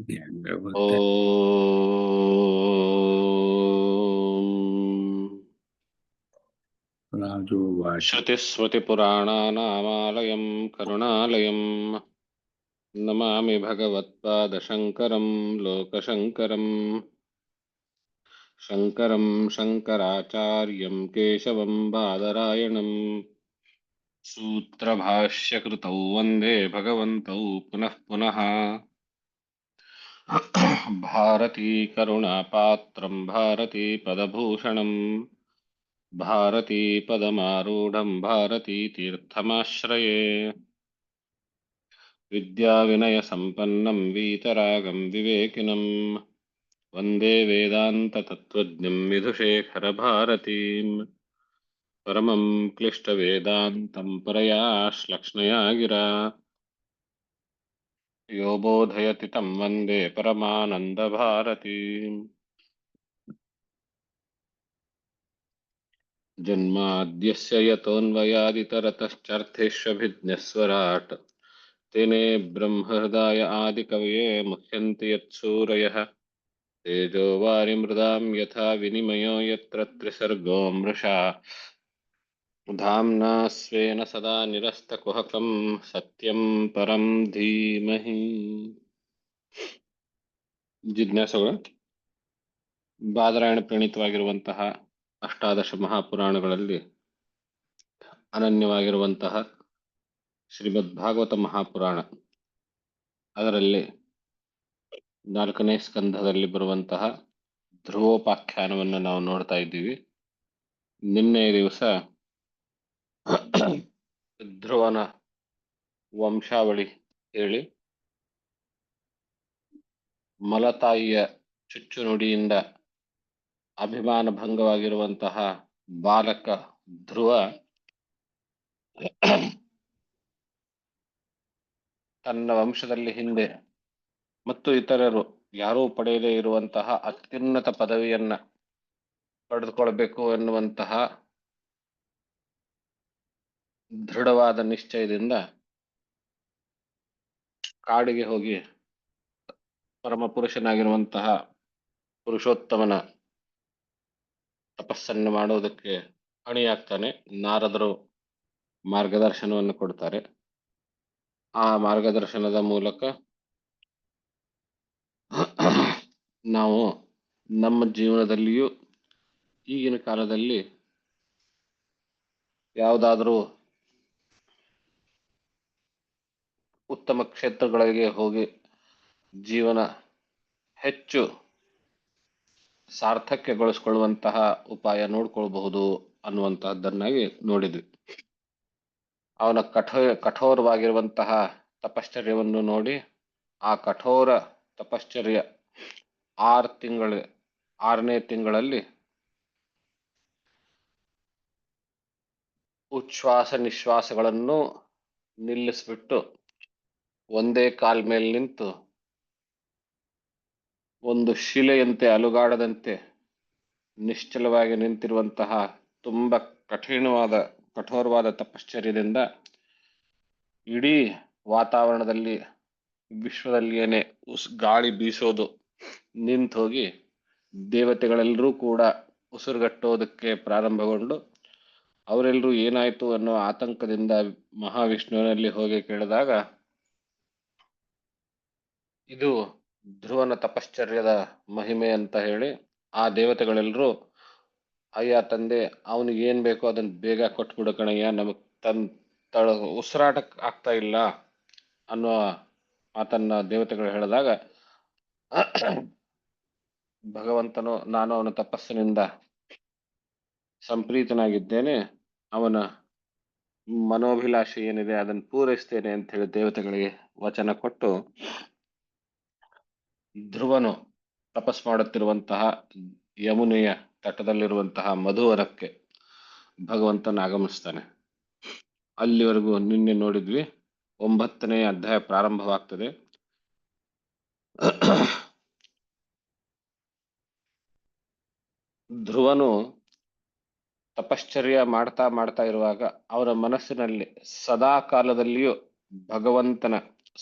श्रुतिस्मृतिपुराणानामालयं करुणालयं नमामि भगवत्पादशङ्करं लोकशङ्करं शङ्करं शङ्कराचार्यं केशवं बादरायणं सूत्रभाष्यकृतौ वन्दे भगवन्तौ पुनः पुनः भारती करुणापात्रं भारती पदभूषणं भारती पदमारूढं भारती तीर्थमाश्रये विद्याविनयसम्पन्नं वीतरागं विवेकिनं वन्दे वेदान्ततत्त्वज्ञं विधुशेखरभारतीं परमं क्लिष्टवेदान्तं परया श्लक्ष्णया गिरा यो बोधयति तं वन्दे परमानन्दभारतीम् जन्माद्यस्य यतोऽन्वयादितरतश्चर्थेष्वभिज्ञस्वराट् तेने ब्रह्महृदाय आदिकवये मुह्यन्ति यत्सूरयः तेजो वारिमृदां यथा विनिमयो यत्र त्रिसर्गो मृषा धाम्ना स्वेन सदा निरस्तकुहकं सत्यं परं धीमहि ಜಿಜ್ಞಾಸುಗಳು ಬಾದರಾಯಣ ಪ್ರಣೀತವಾಗಿರುವಂತಹ ಅಷ್ಟಾದಶ ಮಹಾಪುರಾಣಗಳಲ್ಲಿ ಅನನ್ಯವಾಗಿರುವಂತಹ ಶ್ರೀಮದ್ ಭಾಗವತ ಮಹಾಪುರಾಣ ಅದರಲ್ಲಿ 4ನೇ ಸ್ಕಂಧದಲ್ಲಿ ಬರುವಂತಹ ಧ್ರುವೋಪಾಖ್ಯಾನವನ್ನು ನಾವು ನೋಡ್ತಾ ಇದ್ದೀವಿ. ನಿನ್ನೆ ದಿವಸ ಧ್ರುವನ ವಂಶಾವಳಿ ಹೇಳಿ ಮಲತಾಯಿಯ ಚುಚ್ಚುನುಡಿಯಿಂದ ಅಭಿಮಾನ ಭಂಗವಾಗಿರುವಂತಹ ಬಾಲಕ ಧ್ರುವ ತನ್ನ ವಂಶದಲ್ಲಿ ಹಿಂದೆ ಮತ್ತು ಇತರರು ಯಾರೂ ಪಡೆಯದೇ ಇರುವಂತಹ ಅತ್ಯುನ್ನತ ಪದವಿಯನ್ನ ಪಡೆದುಕೊಳ್ಬೇಕು ಎನ್ನುವಂತಹ ದೃಢವಾದ ನಿಶ್ಚಯದಿಂದ ಕಾಡಿಗೆ ಹೋಗಿ ಪರಮ ಪುರುಷನಾಗಿರುವಂತಹ ಪುರುಷೋತ್ತಮನ ತಪಸ್ಸನ್ನು ಮಾಡುವುದಕ್ಕೆ ಅಣಿಯಾಗ್ತಾನೆ. ನಾರದರು ಮಾರ್ಗದರ್ಶನವನ್ನು ಕೊಡ್ತಾರೆ. ಆ ಮಾರ್ಗದರ್ಶನದ ಮೂಲಕ ನಾವು ನಮ್ಮ ಜೀವನದಲ್ಲಿಯೂ ಈಗಿನ ಕಾಲದಲ್ಲಿ ಯಾವುದಾದರೂ ಉತ್ತಮ ಕ್ಷೇತ್ರಗಳಿಗೆ ಹೋಗಿ ಜೀವನ ಹೆಚ್ಚು ಸಾರ್ಥಕ್ಯಗೊಳಿಸ್ಕೊಳ್ಳುವಂತಹ ಉಪಾಯ ನೋಡ್ಕೊಳ್ಬಹುದು ಅನ್ನುವಂತಹದ್ದನ್ನಾಗಿ ನೋಡಿದ್ವಿ. ಅವನ ಕಠೋರವಾಗಿರುವಂತಹ ತಪಶ್ಚರ್ಯವನ್ನು ನೋಡಿ ಆ ಕಠೋರ ತಪಶ್ಚರ್ಯ 6ನೇ ತಿಂಗಳಲ್ಲಿ ಉಚ್ಛ್ವಾಸ ನಿಶ್ವಾಸಗಳನ್ನು ನಿಲ್ಲಿಸ್ಬಿಟ್ಟು ಒಂದೇ ಕಾಲ್ ಮೇಲೆ ನಿಂತು ಒಂದು ಶಿಲೆಯಂತೆ ಅಲುಗಾಡದಂತೆ ನಿಶ್ಚಲವಾಗಿ ನಿಂತಿರುವಂತಹ ತುಂಬ ಕಠೋರವಾದ ತಪಶ್ಚರ್ಯದಿಂದ ಇಡೀ ವಾತಾವರಣದಲ್ಲಿ ವಿಶ್ವದಲ್ಲಿಯೇನೆ ಗಾಳಿ ಬೀಸೋದು ನಿಂತು ಹೋಗಿ ದೇವತೆಗಳೆಲ್ಲರೂ ಕೂಡ ಉಸಿರುಗಟ್ಟೋದಕ್ಕೆ ಪ್ರಾರಂಭಗೊಂಡು ಅವರೆಲ್ಲರೂ ಏನಾಯ್ತು ಅನ್ನೋ ಆತಂಕದಿಂದ ಮಹಾವಿಷ್ಣುವಿನಲ್ಲಿ ಹೋಗಿ ಕೇಳಿದಾಗ ಇದು ಧ್ರುವನ ತಪಶ್ಚರ್ಯದ ಮಹಿಮೆ ಅಂತ ಹೇಳಿ ಆ ದೇವತೆಗಳೆಲ್ಲರೂ ಅಯ್ಯ ತಂದೆ ಅವನಿಗೆ ಏನ್ ಬೇಕೋ ಅದನ್ನ ಬೇಗ ಕೊಟ್ಬಿಡು ಕಣಯ್ಯ, ನಮಗ್ ಉಸಿರಾಟಕ್ಕೆ ಆಗ್ತಾ ಇಲ್ಲ ಅನ್ನೋ ಮಾತನ್ನ ದೇವತೆಗಳು ಹೇಳಿದಾಗ ಭಗವಂತನು ನಾನು ಅವನ ತಪಸ್ಸಿನಿಂದ ಸಂಪ್ರೀತನಾಗಿದ್ದೇನೆ, ಅವನ ಮನೋಭಿಲಾಷೆ ಏನಿದೆ ಅದನ್ನು ಪೂರೈಸ್ತೇನೆ ಅಂತ ಹೇಳಿ ದೇವತೆಗಳಿಗೆ ವಚನ ಕೊಟ್ಟು ಧ್ರುವನು ತಪಸ್ ಮಾಡುತ್ತಿರುವಂತಹ ಯಮುನೆಯ ತಟದಲ್ಲಿರುವಂತಹ ಮಧುವನಕ್ಕೆ ಭಗವಂತನ ಆಗಮಿಸ್ತಾನೆ. ಅಲ್ಲಿವರೆಗೂ ನಿನ್ನೆ ನೋಡಿದ್ವಿ. 9ನೇ ಅಧ್ಯಾಯ ಪ್ರಾರಂಭವಾಗ್ತದೆ. ಧ್ರುವನು ತಪಶ್ಚರ್ಯ ಮಾಡ್ತಾ ಇರುವಾಗ ಅವರ ಮನಸ್ಸಿನಲ್ಲಿ ಸದಾ ಕಾಲದಲ್ಲಿಯೂ ಭಗವಂತನ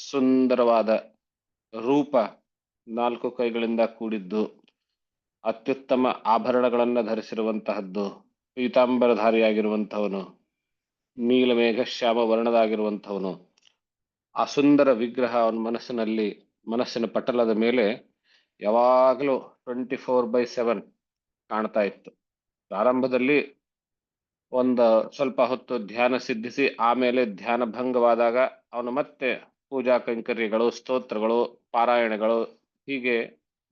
ಸುಂದರವಾದ ರೂಪ 4 ಕೈಗಳಿಂದ ಕೂಡಿದ್ದು, ಅತ್ಯುತ್ತಮ ಆಭರಣಗಳನ್ನು ಧರಿಸಿರುವಂತಹದ್ದು, ಪೀತಾಂಬರಧಾರಿಯಾಗಿರುವಂಥವನು, ನೀಲಮೇಘ ಶ್ಯಾಮ ವರ್ಣದಾಗಿರುವಂಥವನು. ಆ ಸುಂದರ ವಿಗ್ರಹ ಅವನ ಮನಸ್ಸಿನ ಪಟಲದ ಮೇಲೆ ಯಾವಾಗಲೂ 24/7 ಕಾಣ್ತಾ ಇತ್ತು. ಪ್ರಾರಂಭದಲ್ಲಿ ಒಂದು ಸ್ವಲ್ಪ ಹೊತ್ತು ಧ್ಯಾನ ಸಿದ್ಧಿಸಿ ಆಮೇಲೆ ಧ್ಯಾನ ಭಂಗವಾದಾಗ ಅವನು ಮತ್ತೆ ಪೂಜಾ ಕೈಂಕರ್ಯಗಳು, ಸ್ತೋತ್ರಗಳು, ಪಾರಾಯಣಗಳು ಹೀಗೆ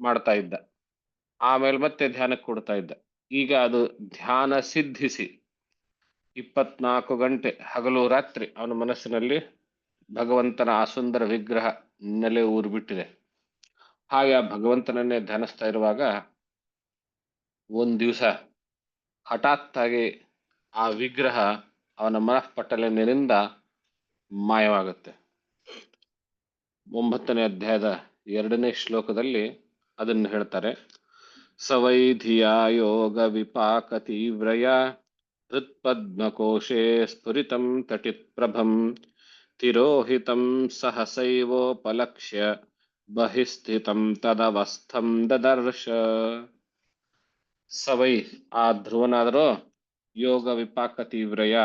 ಮಾಡ್ತಾ ಇದ್ದ. ಆಮೇಲೆ ಮತ್ತೆ ಧ್ಯಾನಕ್ಕೆ ಕೊಡ್ತಾ ಇದ್ದ. ಈಗ ಅದು ಧ್ಯಾನ ಸಿದ್ಧಿಸಿ 24 ಗಂಟೆ ಹಗಲು ರಾತ್ರಿ ಅವನ ಮನಸ್ಸಿನಲ್ಲಿ ಭಗವಂತನ ಆ ಸುಂದರ ವಿಗ್ರಹ ನೆಲೆ ಊರಿಬಿಟ್ಟಿದೆ. ಹಾಗೆ ಆ ಭಗವಂತನನ್ನೇ ಧ್ಯಾನಿಸ್ತಾ ಇರುವಾಗ ಒಂದು ದಿವಸ ಹಠಾತ್ತಾಗಿ ಆ ವಿಗ್ರಹ ಅವನ ಮನಃಪಟಲನಿಂದ ಮಾಯವಾಗುತ್ತೆ. 9ನೇ ಅಧ್ಯಾಯದ 2ನೇ ಶ್ಲೋಕದಲ್ಲಿ ಅದನ್ನು ಹೇಳ್ತಾರೆ. ಸವೈ ಧಿಯಾ ಯೋಗ ವಿಪಾಕ ತೀವ್ರಯ ಹೃತ್ಪದ್ಮಕೋಶೇ ಸ್ಫುರಿತಂ ತಟಿತ್ಪ್ರಭಂ ತಿರೋಹಿತಂ ಸಹಸೈವೋಪಲಕ್ಷ್ಯ ಬಹಿಸ್ಥಿತಂ ತದವಸ್ಥಂ ದದರ್ಶ. ಸವೈ ಆ ಧ್ರುವನಾದರೂ ಯೋಗ ವಿಪಾಕ ತೀವ್ರಯ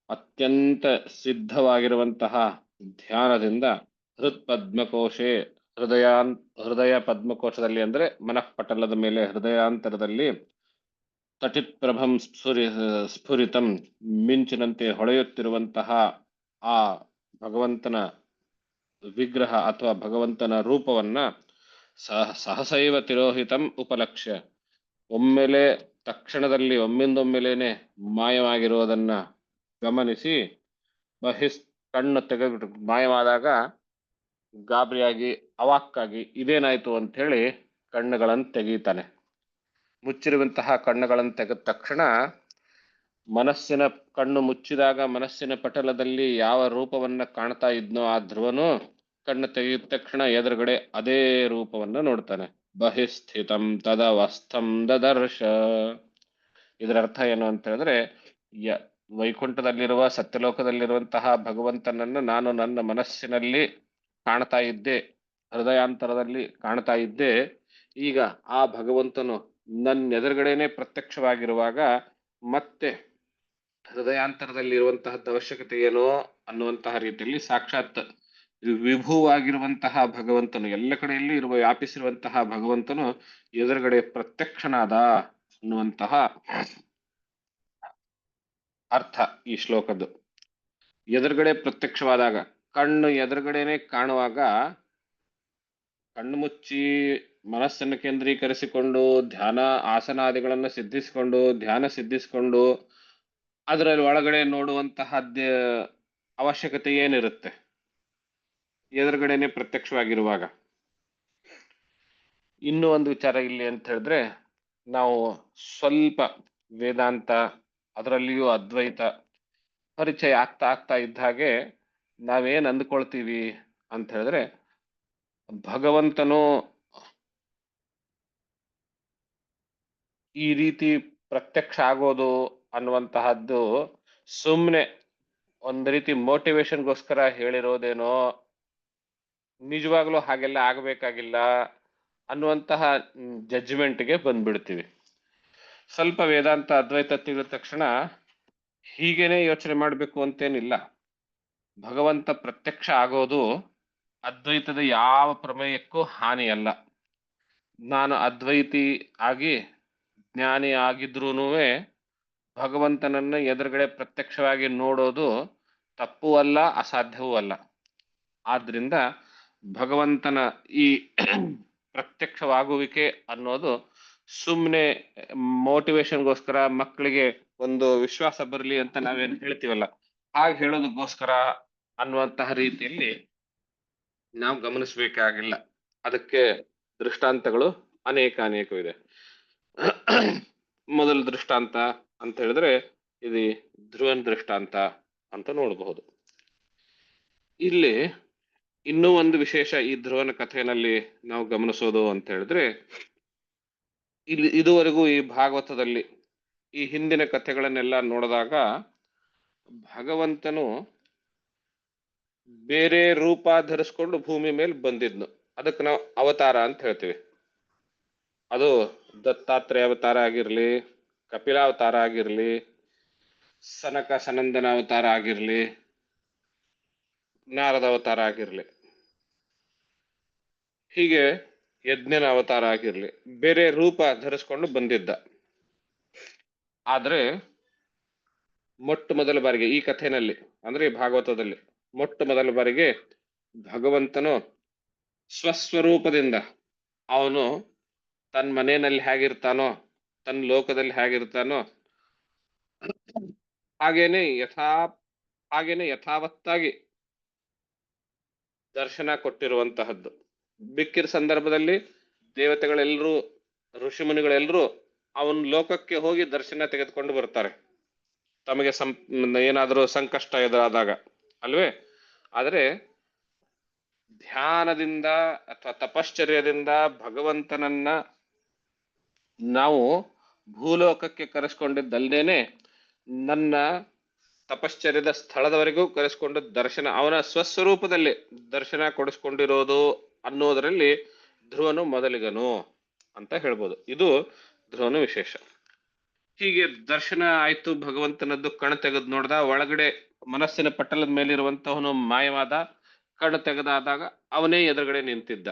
ಅತ್ಯಂತ ಸಿದ್ಧವಾಗಿರುವಂತಹ ಧ್ಯಾನದಿಂದ ಹೃತ್ಪದ್ಮಕೋಶೆ ಹೃದಯ ಪದ್ಮಕೋಶದಲ್ಲಿ ಅಂದ್ರೆ ಮನಃಪಟಲದ ಮೇಲೆ ಹೃದಯಾಂತರದಲ್ಲಿ ತಟಿತ್ಪ್ರಭಂ ಸ್ಫುರಿತಂ ಮಿಂಚಿನಂತೆ ಹೊಳೆಯುತ್ತಿರುವಂತಹ ಆ ಭಗವಂತನ ವಿಗ್ರಹ ಅಥವಾ ಭಗವಂತನ ರೂಪವನ್ನ ಸಹಸೈವ ತಿರೋಹಿತಂ ಉಪಲಕ್ಷ್ಯ ಒಮ್ಮೆಲೆ ತಕ್ಷಣದಲ್ಲಿ ಒಮ್ಮಿಂದೊಮ್ಮೆಲೇನೆ ಮಾಯವಾಗಿರುವುದನ್ನ ಗಮನಿಸಿ ಕಣ್ಣು ತೆಗೆದು ಮಾಯವಾದಾಗ ಗಾಬರಿಯಾಗಿ ಅವಾಕ್ಕಾಗಿ ಇದೇನಾಯ್ತು ಅಂತ ಹೇಳಿ ಕಣ್ಣುಗಳನ್ನು ತೆಗೀತಾನೆ. ಮುಚ್ಚಿರುವಂತಹ ಕಣ್ಣುಗಳನ್ನು ತೆಗೆದ ತಕ್ಷಣ ಮನಸ್ಸಿನ ಕಣ್ಣು ಮುಚ್ಚಿದಾಗ ಮನಸ್ಸಿನ ಪಟಲದಲ್ಲಿ ಯಾವ ರೂಪವನ್ನ ಕಾಣ್ತಾ ಇದ್ನೋ ಆ ಧ್ರುವನು ಕಣ್ಣು ತೆಗೆದ ತಕ್ಷಣ ಎದುರುಗಡೆ ಅದೇ ರೂಪವನ್ನ ನೋಡ್ತಾನೆ. ಬಹಿಸ್ಥಿತಂ ತದವಸ್ಥಂ ದದರ್ಶ. ಇದರ ಅರ್ಥ ಏನು ಅಂತ ಹೇಳಿದ್ರೆ ವೈಕುಂಠದಲ್ಲಿರುವ ಸತ್ಯಲೋಕದಲ್ಲಿರುವಂತಹ ಭಗವಂತನನ್ನು ನಾನು ನನ್ನ ಮನಸ್ಸಿನಲ್ಲಿ ಕಾಣ್ತಾ ಇದ್ದೆ, ಹೃದಯಾಂತರದಲ್ಲಿ ಕಾಣ್ತಾ ಇದ್ದೆ. ಈಗ ಆ ಭಗವಂತನು ನನ್ನ ಎದುರುಗಡೆನೆ ಪ್ರತ್ಯಕ್ಷವಾಗಿರುವಾಗ ಮತ್ತೆ ಹೃದಯಾಂತರದಲ್ಲಿರುವಂತಹದ್ದು ಅವಶ್ಯಕತೆ ಏನೋ ಅನ್ನುವಂತಹ ರೀತಿಯಲ್ಲಿ ಸಾಕ್ಷಾತ್ ವಿಭುವಾಗಿರುವಂತಹ ಭಗವಂತನು, ಎಲ್ಲ ಕಡೆಯಲ್ಲಿ ವ್ಯಾಪಿಸಿರುವಂತಹ ಭಗವಂತನು ಎದುರುಗಡೆ ಪ್ರತ್ಯಕ್ಷನಾದ ಅನ್ನುವಂತಹ ಅರ್ಥ ಈ ಶ್ಲೋಕದ್ದು. ಎದುರುಗಡೆ ಪ್ರತ್ಯಕ್ಷವಾದಾಗ ಕಣ್ಣು ಎದುರುಗಡೆನೆ ಕಾಣುವಾಗ ಕಣ್ಣು ಮುಚ್ಚಿ ಮನಸ್ಸನ್ನು ಕೇಂದ್ರೀಕರಿಸಿಕೊಂಡು ಧ್ಯಾನ ಆಸನಾದಿಗಳನ್ನು ಧ್ಯಾನ ಸಿದ್ಧಿಸಿಕೊಂಡು ಅದರಲ್ಲಿ ಒಳಗಡೆ ನೋಡುವಂತಹದ್ದೇ ಅವಶ್ಯಕತೆ ಏನಿರುತ್ತೆ ಎದುರುಗಡೆನೆ ಪ್ರತ್ಯಕ್ಷವಾಗಿರುವಾಗ. ಇನ್ನೂ ಒಂದು ವಿಚಾರ ಇಲ್ಲಿ ಅಂತ ಹೇಳಿದ್ರೆ, ನಾವು ಸ್ವಲ್ಪ ವೇದಾಂತ ಅದರಲ್ಲಿಯೂ ಅದ್ವೈತ ಪರಿಚಯ ಆಗ್ತಾ ಇದ್ದ ಹಾಗೆ ನಾವೇನ್ ಅಂದ್ಕೊಳ್ತೀವಿ ಅಂತ ಹೇಳಿದ್ರೆ, ಭಗವಂತನು ಈ ರೀತಿ ಪ್ರತ್ಯಕ್ಷ ಆಗೋದು ಅನ್ನುವಂತಹದ್ದು ಸುಮ್ಮನೆ ಒಂದು ರೀತಿ ಮೋಟಿವೇಶನ್ಗೋಸ್ಕರ ಹೇಳಿರೋದೇನೋ, ನಿಜವಾಗ್ಲೂ ಹಾಗೆಲ್ಲ ಆಗಬೇಕಾಗಿಲ್ಲ ಅನ್ನುವಂತಹ ಜಡ್ಜ್ಮೆಂಟ್ಗೆ ಬಂದ್ಬಿಡ್ತೀವಿ. ಸ್ವಲ್ಪ ವೇದಾಂತ ಅದ್ವೈತ ತಿಳಿದ ತಕ್ಷಣ ಹೀಗೇನೆ ಯೋಚನೆ ಮಾಡಬೇಕು ಅಂತೇನಿಲ್ಲ. ಭಗವಂತ ಪ್ರತ್ಯಕ್ಷ ಆಗೋದು ಅದ್ವೈತದ ಯಾವ ಪ್ರಮೇಯಕ್ಕೂ ಹಾನಿಯಲ್ಲ. ನಾನು ಅದ್ವೈತಿ ಆಗಿ ಜ್ಞಾನಿ ಆಗಿದ್ರೂ ಭಗವಂತನನ್ನ ಎದುರುಗಡೆ ಪ್ರತ್ಯಕ್ಷವಾಗಿ ನೋಡೋದು ತಪ್ಪೂ ಅಲ್ಲ, ಅಸಾಧ್ಯವೂ ಅಲ್ಲ. ಆದ್ರಿಂದ ಭಗವಂತನ ಈ ಪ್ರತ್ಯಕ್ಷವಾಗುವಿಕೆ ಅನ್ನೋದು ಸುಮ್ಮನೆ ಮೋಟಿವೇಶನ್ಗೋಸ್ಕರ, ಮಕ್ಕಳಿಗೆ ಒಂದು ವಿಶ್ವಾಸ ಬರಲಿ ಅಂತ ನಾವೇನು ಹೇಳ್ತೀವಲ್ಲ ಹಾಗೆ ಹೇಳೋದಕ್ಕೋಸ್ಕರ ಅನ್ನುವಂತಹ ರೀತಿಯಲ್ಲಿ ನಾವು ಗಮನಿಸಬೇಕಾಗಿಲ್ಲ. ಅದಕ್ಕೆ ದೃಷ್ಟಾಂತಗಳು ಅನೇಕವಿದೆ. ಮೊದಲ ದೃಷ್ಟಾಂತ ಅಂತ ಹೇಳಿದ್ರೆ ಇದು ಧ್ರುವನ್ ದೃಷ್ಟಾಂತ ಅಂತ ನೋಡಬಹುದು. ಇಲ್ಲಿ ಇನ್ನೂ ಒಂದು ವಿಶೇಷ ಈ ಧ್ರುವನ ಕಥೆಯಲ್ಲಿ ನಾವು ಗಮನಿಸೋದು ಅಂತ ಹೇಳಿದ್ರೆ, ಇಲ್ಲಿ ಇದುವರೆಗೂ ಈ ಭಾಗವತದಲ್ಲಿ ಈ ಹಿಂದಿನ ಕಥೆಗಳನ್ನೆಲ್ಲ ನೋಡಿದಾಗ ಭಗವಂತನು ಬೇರೆ ರೂಪ ಧರಿಸ್ಕೊಂಡು ಭೂಮಿ ಮೇಲೆ ಬಂದಿದ್ನು. ಅದಕ್ಕೆ ನಾವು ಅವತಾರ ಅಂತ ಹೇಳ್ತೀವಿ. ಅದು ದತ್ತಾತ್ರೇಯ ಅವತಾರ ಆಗಿರ್ಲಿ, ಕಪಿಲಾವತಾರ ಆಗಿರ್ಲಿ, ಸನಕ ಸನಂದನ ಅವತಾರ ಆಗಿರ್ಲಿ, ನಾರದ ಅವತಾರ ಆಗಿರ್ಲಿ, ಹೀಗೆ ಯಜ್ಞನ ಅವತಾರ ಆಗಿರ್ಲಿ, ಬೇರೆ ರೂಪ ಧರಿಸ್ಕೊಂಡು ಬಂದಿದ್ದ. ಆದ್ರೆ ಮೊಟ್ಟ ಮೊದಲ ಬಾರಿಗೆ ಈ ಕಥೆನಲ್ಲಿ, ಅಂದ್ರೆ ಈ ಭಾಗವತದಲ್ಲಿ ಮೊಟ್ಟ ಮೊದಲ ಬಾರಿಗೆ ಭಗವಂತನು ಸ್ವಸ್ವರೂಪದಿಂದ, ಅವನು ತನ್ನ ಮನೆಯಲ್ಲಿ ಹೇಗಿರ್ತಾನೋ, ತನ್ನ ಲೋಕದಲ್ಲಿ ಹೇಗಿರ್ತಾನೋ ಹಾಗೇನೆ ಯಥಾವತ್ತಾಗಿ ದರ್ಶನ ಕೊಟ್ಟಿರುವಂತಹದ್ದು. ಬಿಕ್ಕಿರ ಸಂದರ್ಭದಲ್ಲಿ ದೇವತೆಗಳೆಲ್ಲರೂ, ಋಷಿಮುನಿಗಳೆಲ್ಲರೂ ಅವನ ಲೋಕಕ್ಕೆ ಹೋಗಿ ದರ್ಶನ ತೆಗೆದುಕೊಂಡು ಬರ್ತಾರೆ, ತಮಗೆ ಏನಾದರೂ ಸಂಕಷ್ಟ ಎದುರಾದಾಗ, ಅಲ್ವೇ? ಆದರೆ ಧ್ಯಾನದಿಂದ ಅಥವಾ ತಪಶ್ಚರ್ಯದಿಂದ ಭಗವಂತನನ್ನ ನಾವು ಭೂಲೋಕಕ್ಕೆ ಕರೆಸ್ಕೊಂಡಿದ್ದಲ್ದೇನೆ ನನ್ನ ತಪಶ್ಚರ್ಯದ ಸ್ಥಳದವರೆಗೂ ಕರೆಸ್ಕೊಂಡು ದರ್ಶನ, ಅವನ ಸ್ವಸ್ವರೂಪದಲ್ಲಿ ದರ್ಶನ ಕೊಡಿಸ್ಕೊಂಡಿರೋದು ಅನ್ನೋದರಲ್ಲಿ ಧ್ರುವನು ಮೊದಲಿಗನು ಅಂತ ಹೇಳ್ಬೋದು. ಇದು ಧ್ರುವನ ವಿಶೇಷ. ಹೀಗೆ ದರ್ಶನ ಆಯ್ತು ಭಗವಂತನದ್ದು. ಕಣ್ ತೆಗೆದು ನೋಡ್ದ, ಒಳಗಡೆ ಮನಸ್ಸಿನ ಪಟಲದ ಮೇಲಿರುವಂತವನು ಮಾಯವಾದ. ಕಣ್ಣು ತೆಗೆದಾದಾಗ ಅವನೇ ಎದುರುಗಡೆ ನಿಂತಿದ್ದ.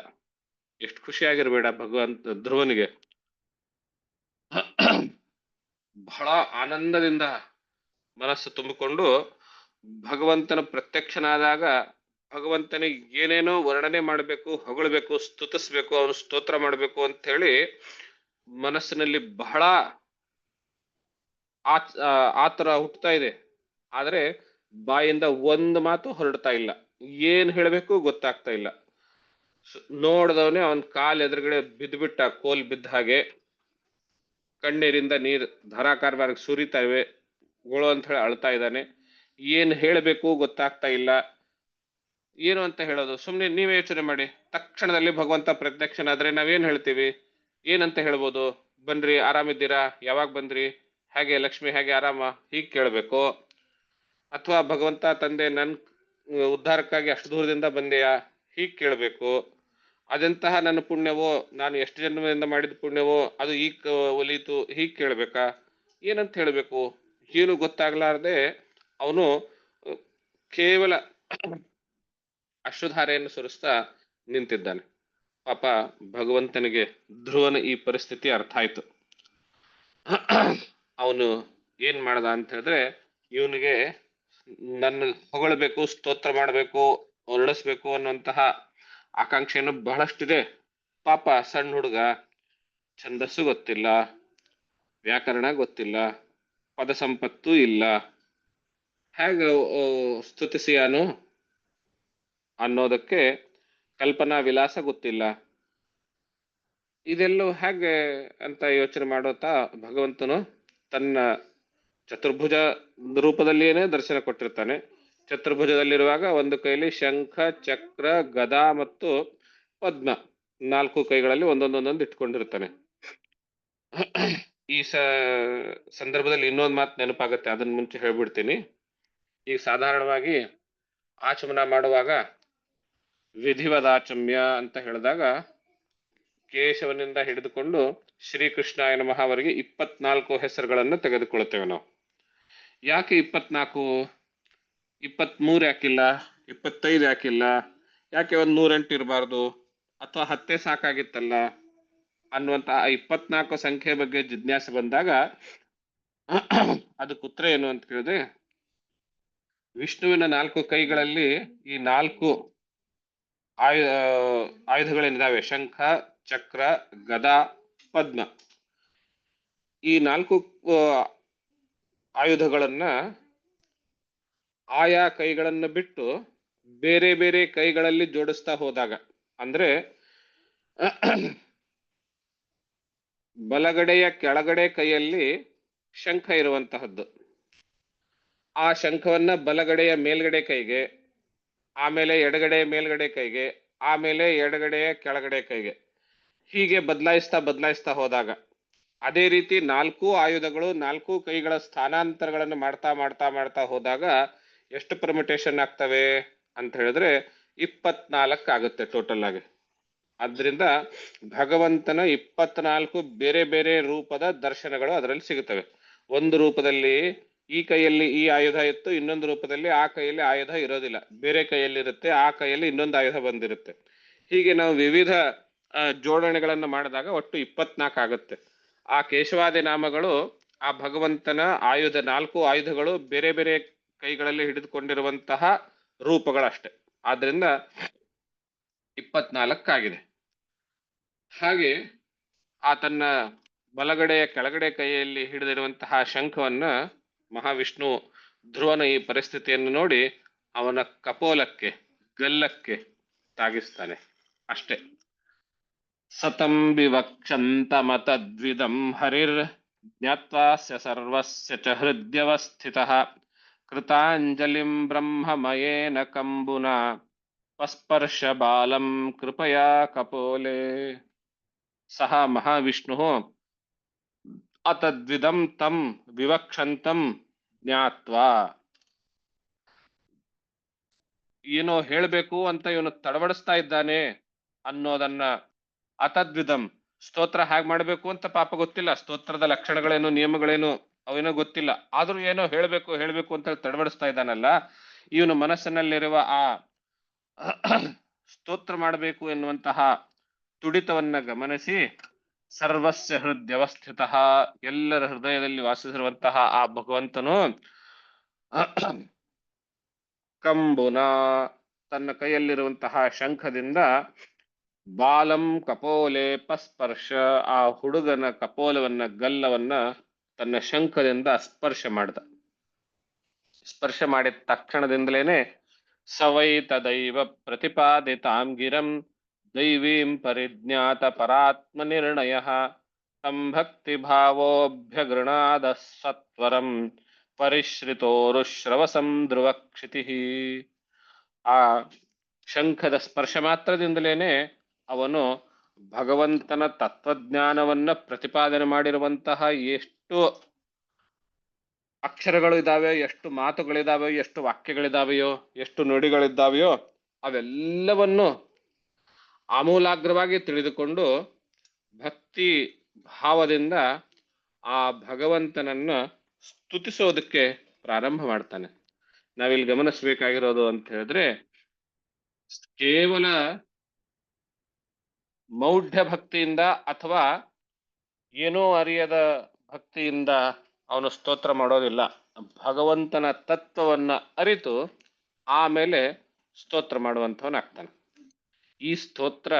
ಎಷ್ಟು ಖುಷಿಯಾಗಿರ್ಬೇಡ ಭಗವಂತ ಧ್ರುವನಿಗೆ. ಬಹಳ ಆನಂದದಿಂದ ಮನಸ್ಸು ತುಂಬಿಕೊಂಡು ಭಗವಂತನ ಪ್ರತ್ಯಕ್ಷನಾದಾಗ ಭಗವಂತನಿಗೆ ಏನೇನೋ ವರ್ಣನೆ ಮಾಡಬೇಕು, ಹೊಗಳಬೇಕು, ಸ್ತುತಿಸ್ಬೇಕು, ಅವನು ಸ್ತೋತ್ರ ಮಾಡಬೇಕು ಅಂತ ಹೇಳಿ ಮನಸ್ಸಿನಲ್ಲಿ ಬಹಳ ಆತರ ಹುಟ್ಟುತ್ತಾ ಇದೆ. ಆದ್ರೆ ಬಾಯಿಂದ ಒಂದು ಮಾತು ಹೊರಡ್ತಾ ಇಲ್ಲ, ಏನ್ ಹೇಳಬೇಕು ಗೊತ್ತಾಗ್ತಾ ಇಲ್ಲ. ನೋಡ್ದವನೇ ಅವನ್ ಕಾಲ್ ಎದುರುಗಡೆ ಬಿದ್ದುಬಿಟ್ಟ, ಕೋಲ್ ಬಿದ್ದ ಹಾಗೆ. ಕಣ್ಣೀರಿಂದ ನೀರು ಧಾರಾಕಾರವಾಗಿ ಸುರಿತಾ ಇವೆ. ಗೋಳು ಅಂತ ಹೇಳಿ ಅಳ್ತಾ ಇದ್ದಾನೆ. ಏನ್ ಹೇಳಬೇಕು ಗೊತ್ತಾಗ್ತಾ ಇಲ್ಲ. ಏನು ಅಂತ ಹೇಳೋದು? ಸುಮ್ನೆ ನೀವೇ ಯೋಚನೆ ಮಾಡಿ. ತಕ್ಷಣದಲ್ಲಿ ಭಗವಂತ ಪ್ರತ್ಯಕ್ಷನಾದ್ರೆ ನಾವೇನ್ ಹೇಳ್ತೀವಿ? ಏನಂತ ಹೇಳ್ಬೋದು? ಬನ್ರಿ, ಆರಾಮಿದ್ದೀರಾ, ಯಾವಾಗ ಬಂದ್ರಿ, ಹೇಗೆ ಲಕ್ಷ್ಮಿ, ಹೇಗೆ ಆರಾಮ, ಹೀಗ್ ಕೇಳ್ಬೇಕು. ಅಥವಾ ಭಗವಂತ ತಂದೆ ನನ್ ಉದ್ಧಾರಕ್ಕಾಗಿ ಅಷ್ಟು ದೂರದಿಂದ ಬಂದೆಯಾ, ಹೀಗ್ ಕೇಳ್ಬೇಕು. ಅದೆಂತಹ ನನ್ನ ಪುಣ್ಯವೋ, ನಾನು ಎಷ್ಟು ಜನ್ಮದಿಂದ ಮಾಡಿದ ಪುಣ್ಯವೋ ಅದು ಈಗ ಒಲಿತು, ಹೀಗ್ ಕೇಳ್ಬೇಕಾ? ಏನಂತ ಹೇಳ್ಬೇಕು? ಏನು ಗೊತ್ತಾಗ್ಲಾರ್ದೆ ಅವನು ಕೇವಲ ಅಶ್ರುಧಾರೆಯನ್ನು ಸುರಿಸ್ತಾ ನಿಂತಿದ್ದಾನೆ. ಪಾಪ ಭಗವಂತನಿಗೆ ಧ್ರುವನ ಈ ಪರಿಸ್ಥಿತಿ ಅರ್ಥ ಆಯ್ತು. ಅವನು ಏನ್ ಮಾಡ್ದ ಅಂತ ಹೇಳಿದ್ರೆ, ಇವನಿಗೆ ನನ್ನ ಹೊಗಳಬೇಕು, ಸ್ತೋತ್ರ ಮಾಡಬೇಕು, ಹೊರಡಿಸ್ಬೇಕು ಅನ್ನುವಂತಹ ಆಕಾಂಕ್ಷೆಯನ್ನು ಬಹಳಷ್ಟಿದೆ. ಪಾಪ ಸಣ್ಣ ಹುಡುಗ, ಛಂದಸ್ಸು ಗೊತ್ತಿಲ್ಲ, ವ್ಯಾಕರಣ ಗೊತ್ತಿಲ್ಲ, ಪದ ಸಂಪತ್ತು ಇಲ್ಲ, ಹೇಗೆ ಸ್ತುತಿಸಿಯಾನು ಅನ್ನೋದಕ್ಕೆ ಕಲ್ಪನಾ ವಿಲಾಸ ಗೊತ್ತಿಲ್ಲ. ಇದೆಲ್ಲವೂ ಹೇಗೆ ಅಂತ ಯೋಚನೆ ಮಾಡೋತಾ ಭಗವಂತನು ತನ್ನ ಚತುರ್ಭುಜ ರೂಪದಲ್ಲಿಯೇ ದರ್ಶನ ಕೊಟ್ಟಿರ್ತಾನೆ. ಚತುರ್ಭುಜದಲ್ಲಿರುವಾಗ ಒಂದು ಕೈಲಿ ಶಂಖ, ಚಕ್ರ, ಗದಾ ಮತ್ತು ಪದ್ಮ, 4 ಕೈಗಳಲ್ಲಿ ಒಂದೊಂದೊಂದೊಂದು ಇಟ್ಕೊಂಡಿರ್ತಾನೆ. ಈ ಸಂದರ್ಭದಲ್ಲಿ ಇನ್ನೊಂದು ಮಾತು ನೆನಪಾಗುತ್ತೆ, ಅದನ್ನ ಮುಂಚೆ ಹೇಳ್ಬಿಡ್ತೀನಿ. ಈಗ ಸಾಧಾರಣವಾಗಿ ಆಚಮನ ಮಾಡುವಾಗ ವಿಧಿವದಾಚಮ್ಯ ಅಂತ ಹೇಳಿದಾಗ ಕೇಶವನಿಂದ ಹಿಡಿದುಕೊಂಡು ಶ್ರೀಕೃಷ್ಣಾಯ ನಮಃ ಅವರಿಗೆ 24 ಹೆಸರುಗಳನ್ನು ತೆಗೆದುಕೊಳ್ಳುತ್ತೇವೆ ನಾವು. ಯಾಕೆ 24? 23 ಯಾಕಿಲ್ಲ? 25 ಯಾಕಿಲ್ಲ? ಯಾಕೆ ಒಂದು 108 ಇರಬಾರ್ದು? ಅಥವಾ 10 ಸಾಕಾಗಿತ್ತಲ್ಲ ಅನ್ನುವಂತ 24 ಸಂಖ್ಯೆ ಬಗ್ಗೆ ಜಿಜ್ಞಾಸೆ ಬಂದಾಗ ಅದಕ್ಕೆ ಉತ್ತರ ಏನು ಅಂತ ಕೇಳಿದ್ರೆ, ವಿಷ್ಣುವಿನ 4 ಕೈಗಳಲ್ಲಿ ಈ 4 ಆಯುಧಗಳೇನಿದಾವೆ, ಶಂಖ, ಚಕ್ರ, ಗದಾ, ಪದ್ಮ, ಈ 4 ಆಯುಧಗಳನ್ನ ಆಯಾ ಕೈಗಳನ್ನ ಬಿಟ್ಟು ಬೇರೆ ಬೇರೆ ಕೈಗಳಲ್ಲಿ ಜೋಡಿಸ್ತಾ ಹೋದಾಗ, ಅಂದ್ರೆ ಬಲಗಡೆಯ ಕೆಳಗಡೆ ಕೈಯಲ್ಲಿ ಶಂಖ ಇರುವಂತಹದ್ದು, ಆ ಶಂಖವನ್ನ ಬಲಗಡೆಯ ಮೇಲ್ಗಡೆ ಕೈಗೆ, ಆಮೇಲೆ ಎಡಗಡೆಯ ಮೇಲ್ಗಡೆ ಕೈಗೆ, ಆಮೇಲೆ ಎಡಗಡೆಯ ಕೆಳಗಡೆ ಕೈಗೆ, ಹೀಗೆ ಬದಲಾಯಿಸ್ತಾ ಹೋದಾಗ, ಅದೇ ರೀತಿ 4 ಆಯುಧಗಳು 4 ಕೈಗಳ ಸ್ಥಾನಾಂತರಗಳನ್ನು ಮಾಡ್ತಾ ಹೋದಾಗ ಎಷ್ಟು ಪರ್ಮಿಟೇಷನ್ ಆಗ್ತವೆ ಅಂತ ಹೇಳಿದ್ರೆ 24 ಆಗುತ್ತೆ ಟೋಟಲ್ ಆಗಿ. ಆದ್ದರಿಂದ ಭಗವಂತನ 24 ಬೇರೆ ಬೇರೆ ರೂಪದ ದರ್ಶನಗಳು ಅದರಲ್ಲಿ ಸಿಗುತ್ತವೆ. ಒಂದು ರೂಪದಲ್ಲಿ ಈ ಕೈಯಲ್ಲಿ ಈ ಆಯುಧ ಇತ್ತು, ಇನ್ನೊಂದು ರೂಪದಲ್ಲಿ ಆ ಕೈಯಲ್ಲಿ ಆಯುಧ ಇರೋದಿಲ್ಲ, ಬೇರೆ ಕೈಯಲ್ಲಿ ಇರುತ್ತೆ, ಆ ಕೈಯಲ್ಲಿ ಇನ್ನೊಂದು ಆಯುಧ ಬಂದಿರುತ್ತೆ. ಹೀಗೆ ನಾವು ವಿವಿಧ ಜೋಡಣೆಗಳನ್ನು ಮಾಡಿದಾಗ ಒಟ್ಟು 24 ಆಗುತ್ತೆ. ಆ ಕೇಶವಾದಿ ನಾಮಗಳು ಆ ಭಗವಂತನ ಆಯುಧ, 4 ಆಯುಧಗಳು ಬೇರೆ ಬೇರೆ ಕೈಗಳಲ್ಲಿ ಹಿಡಿದುಕೊಂಡಿರುವಂತಹ ರೂಪಗಳಷ್ಟೆ. ಆದ್ರಿಂದ 24 ಆಗಿದೆ. ಹಾಗೆ ಆ ತನ್ನ ಬಲಗಡೆಯ ಕೆಳಗಡೆ ಕೈಯಲ್ಲಿ ಹಿಡಿದಿರುವಂತಹ ಶಂಖವನ್ನ ಮಹಾವಿಷ್ಣು ಧ್ರುವನ ಈ ಪರಿಸ್ಥಿತಿಯನ್ನು ನೋಡಿ ಅವನ ಕಪೋಲಕ್ಕೆ, ಗಲ್ಲಕ್ಕೆ ತಾಗಿಸ್ತಾನೆ ಅಷ್ಟೆ. ಸತಂ ವಿವಕ್ಷಂತಮತದ್ವಿದಂ ಹರಿರ್ ಜ್ಞಾತ್ವಾಸ್ಯ ಸರ್ವಸ್ಯ ಚ ಹೃದ್ಯವಸ್ಥಿತಃ ಕೃತಾಂಜಲಿಂ ಬ್ರಹ್ಮಮಯೇನ ಕಂಬುನಾ ಪಸ್ಪರ್ಶ ಬಾಲಂ ಕೃಪಯಾ ಕಪೋಲೆ. ಸಹ ಮಹಾವಿಷ್ಣು ಅತದ್ವಿದಂ ತಂ ವಿವಕ್ಷಂತಂ ಜ್ಞಾತ್ವಾ, ಏನೋ ಹೇಳಬೇಕು ಅಂತ ಇವನು ತಡಬಡಿಸ್ತಾ ಇದ್ದಾನೆ ಅನ್ನೋದನ್ನ, ಅತದ್ವಿದಂ ಸ್ತೋತ್ರ ಹೇಗೆ ಮಾಡಬೇಕು ಅಂತ ಪಾಪ ಗೊತ್ತಿಲ್ಲ, ಸ್ತೋತ್ರದ ಲಕ್ಷಣಗಳೇನು ನಿಯಮಗಳೇನು ಅವೇನೋ ಗೊತ್ತಿಲ್ಲ, ಆದ್ರೂ ಏನೋ ಹೇಳಬೇಕು ಅಂತ ತಡಬಡಿಸ್ತಾ ಇದ್ದಾನಲ್ಲ, ಇವನು ಮನಸ್ಸಿನಲ್ಲಿರುವ ಆ ಸ್ತೋತ್ರ ಮಾಡಬೇಕು ಎನ್ನುವಂತಹ ತುಡಿತವನ್ನ ಗಮನಿಸಿ ಸರ್ವಸ್ಯ ಹೃದಯವಸ್ಥಿತ, ಎಲ್ಲರ ಹೃದಯದಲ್ಲಿ ವಾಸಿಸಿರುವಂತಹ ಆ ಭಗವಂತನು ಕಂಬುನ ತನ್ನ ಕೈಯಲ್ಲಿರುವಂತಹ ಶಂಖದಿಂದ ಬಾಲಂ ಕಪೋಲೆ ಪಸ್ಪರ್ಶ, ಆ ಹುಡುಗನ ಕಪೋಲವನ್ನ, ಗಲ್ಲವನ್ನ ತನ್ನ ಶಂಖದಿಂದ ಸ್ಪರ್ಶ ಮಾಡಿದ. ಸ್ಪರ್ಶ ಮಾಡಿದ ತಕ್ಷಣದಿಂದಲೇನೆ ಸವೈ ತದೈವ ಪ್ರತಿಪಾದಿತಾಂ ಗಿರಂ ದೈವೀಂ ಪರಿಜ್ಞಾತ ಪರಾತ್ಮ ನಿರ್ಣಯ ತಂ ಭಕ್ತಿ ಭಾವೋಭ್ಯಗೃಣಾದ ಸತ್ವರಂ ಪರಿಶ್ರಿತೋರುಶ್ರವಸಂ ಧ್ರುವಕ್ಷಿತಿ. ಆ ಶಂಖದ ಸ್ಪರ್ಶ ಮಾತ್ರದಿಂದಲೇನೆ ಅವನು ಭಗವಂತನ ತತ್ವಜ್ಞಾನವನ್ನ ಪ್ರತಿಪಾದನೆ ಮಾಡಿರುವಂತಹ ಎಷ್ಟು ಅಕ್ಷರಗಳು ಇದ್ದಾವೆ, ಎಷ್ಟು ಮಾತುಗಳಿದ್ದಾವೆ, ಎಷ್ಟು ವಾಕ್ಯಗಳಿದ್ದಾವೆಯೋ, ಎಷ್ಟು ನುಡಿಗಳಿದ್ದಾವೆಯೋ ಅವೆಲ್ಲವನ್ನು ಆಮೂಲಾಗ್ರವಾಗಿ ತಿಳಿದುಕೊಂಡು ಭಕ್ತಿ ಭಾವದಿಂದ ಆ ಭಗವಂತನನ್ನ ಸ್ತುತಿಸೋದಕ್ಕೆ ಪ್ರಾರಂಭ ಮಾಡ್ತಾನೆ. ನಾವಿಲ್ಲಿ ಗಮನಿಸಬೇಕಾಗಿರೋದು ಅಂತ ಹೇಳಿದ್ರೆ, ಕೇವಲ ಮೌಢ್ಯ ಭಕ್ತಿಯಿಂದ ಅಥವಾ ಏನೋ ಅರಿಯದ ಭಕ್ತಿಯಿಂದ ಅವನು ಸ್ತೋತ್ರ ಮಾಡೋದಿಲ್ಲ. ಭಗವಂತನ ತತ್ವವನ್ನ ಅರಿತು ಆಮೇಲೆ ಸ್ತೋತ್ರ ಮಾಡುವಂಥವನಾಗ್ತಾನೆ. ಈ ಸ್ತೋತ್ರ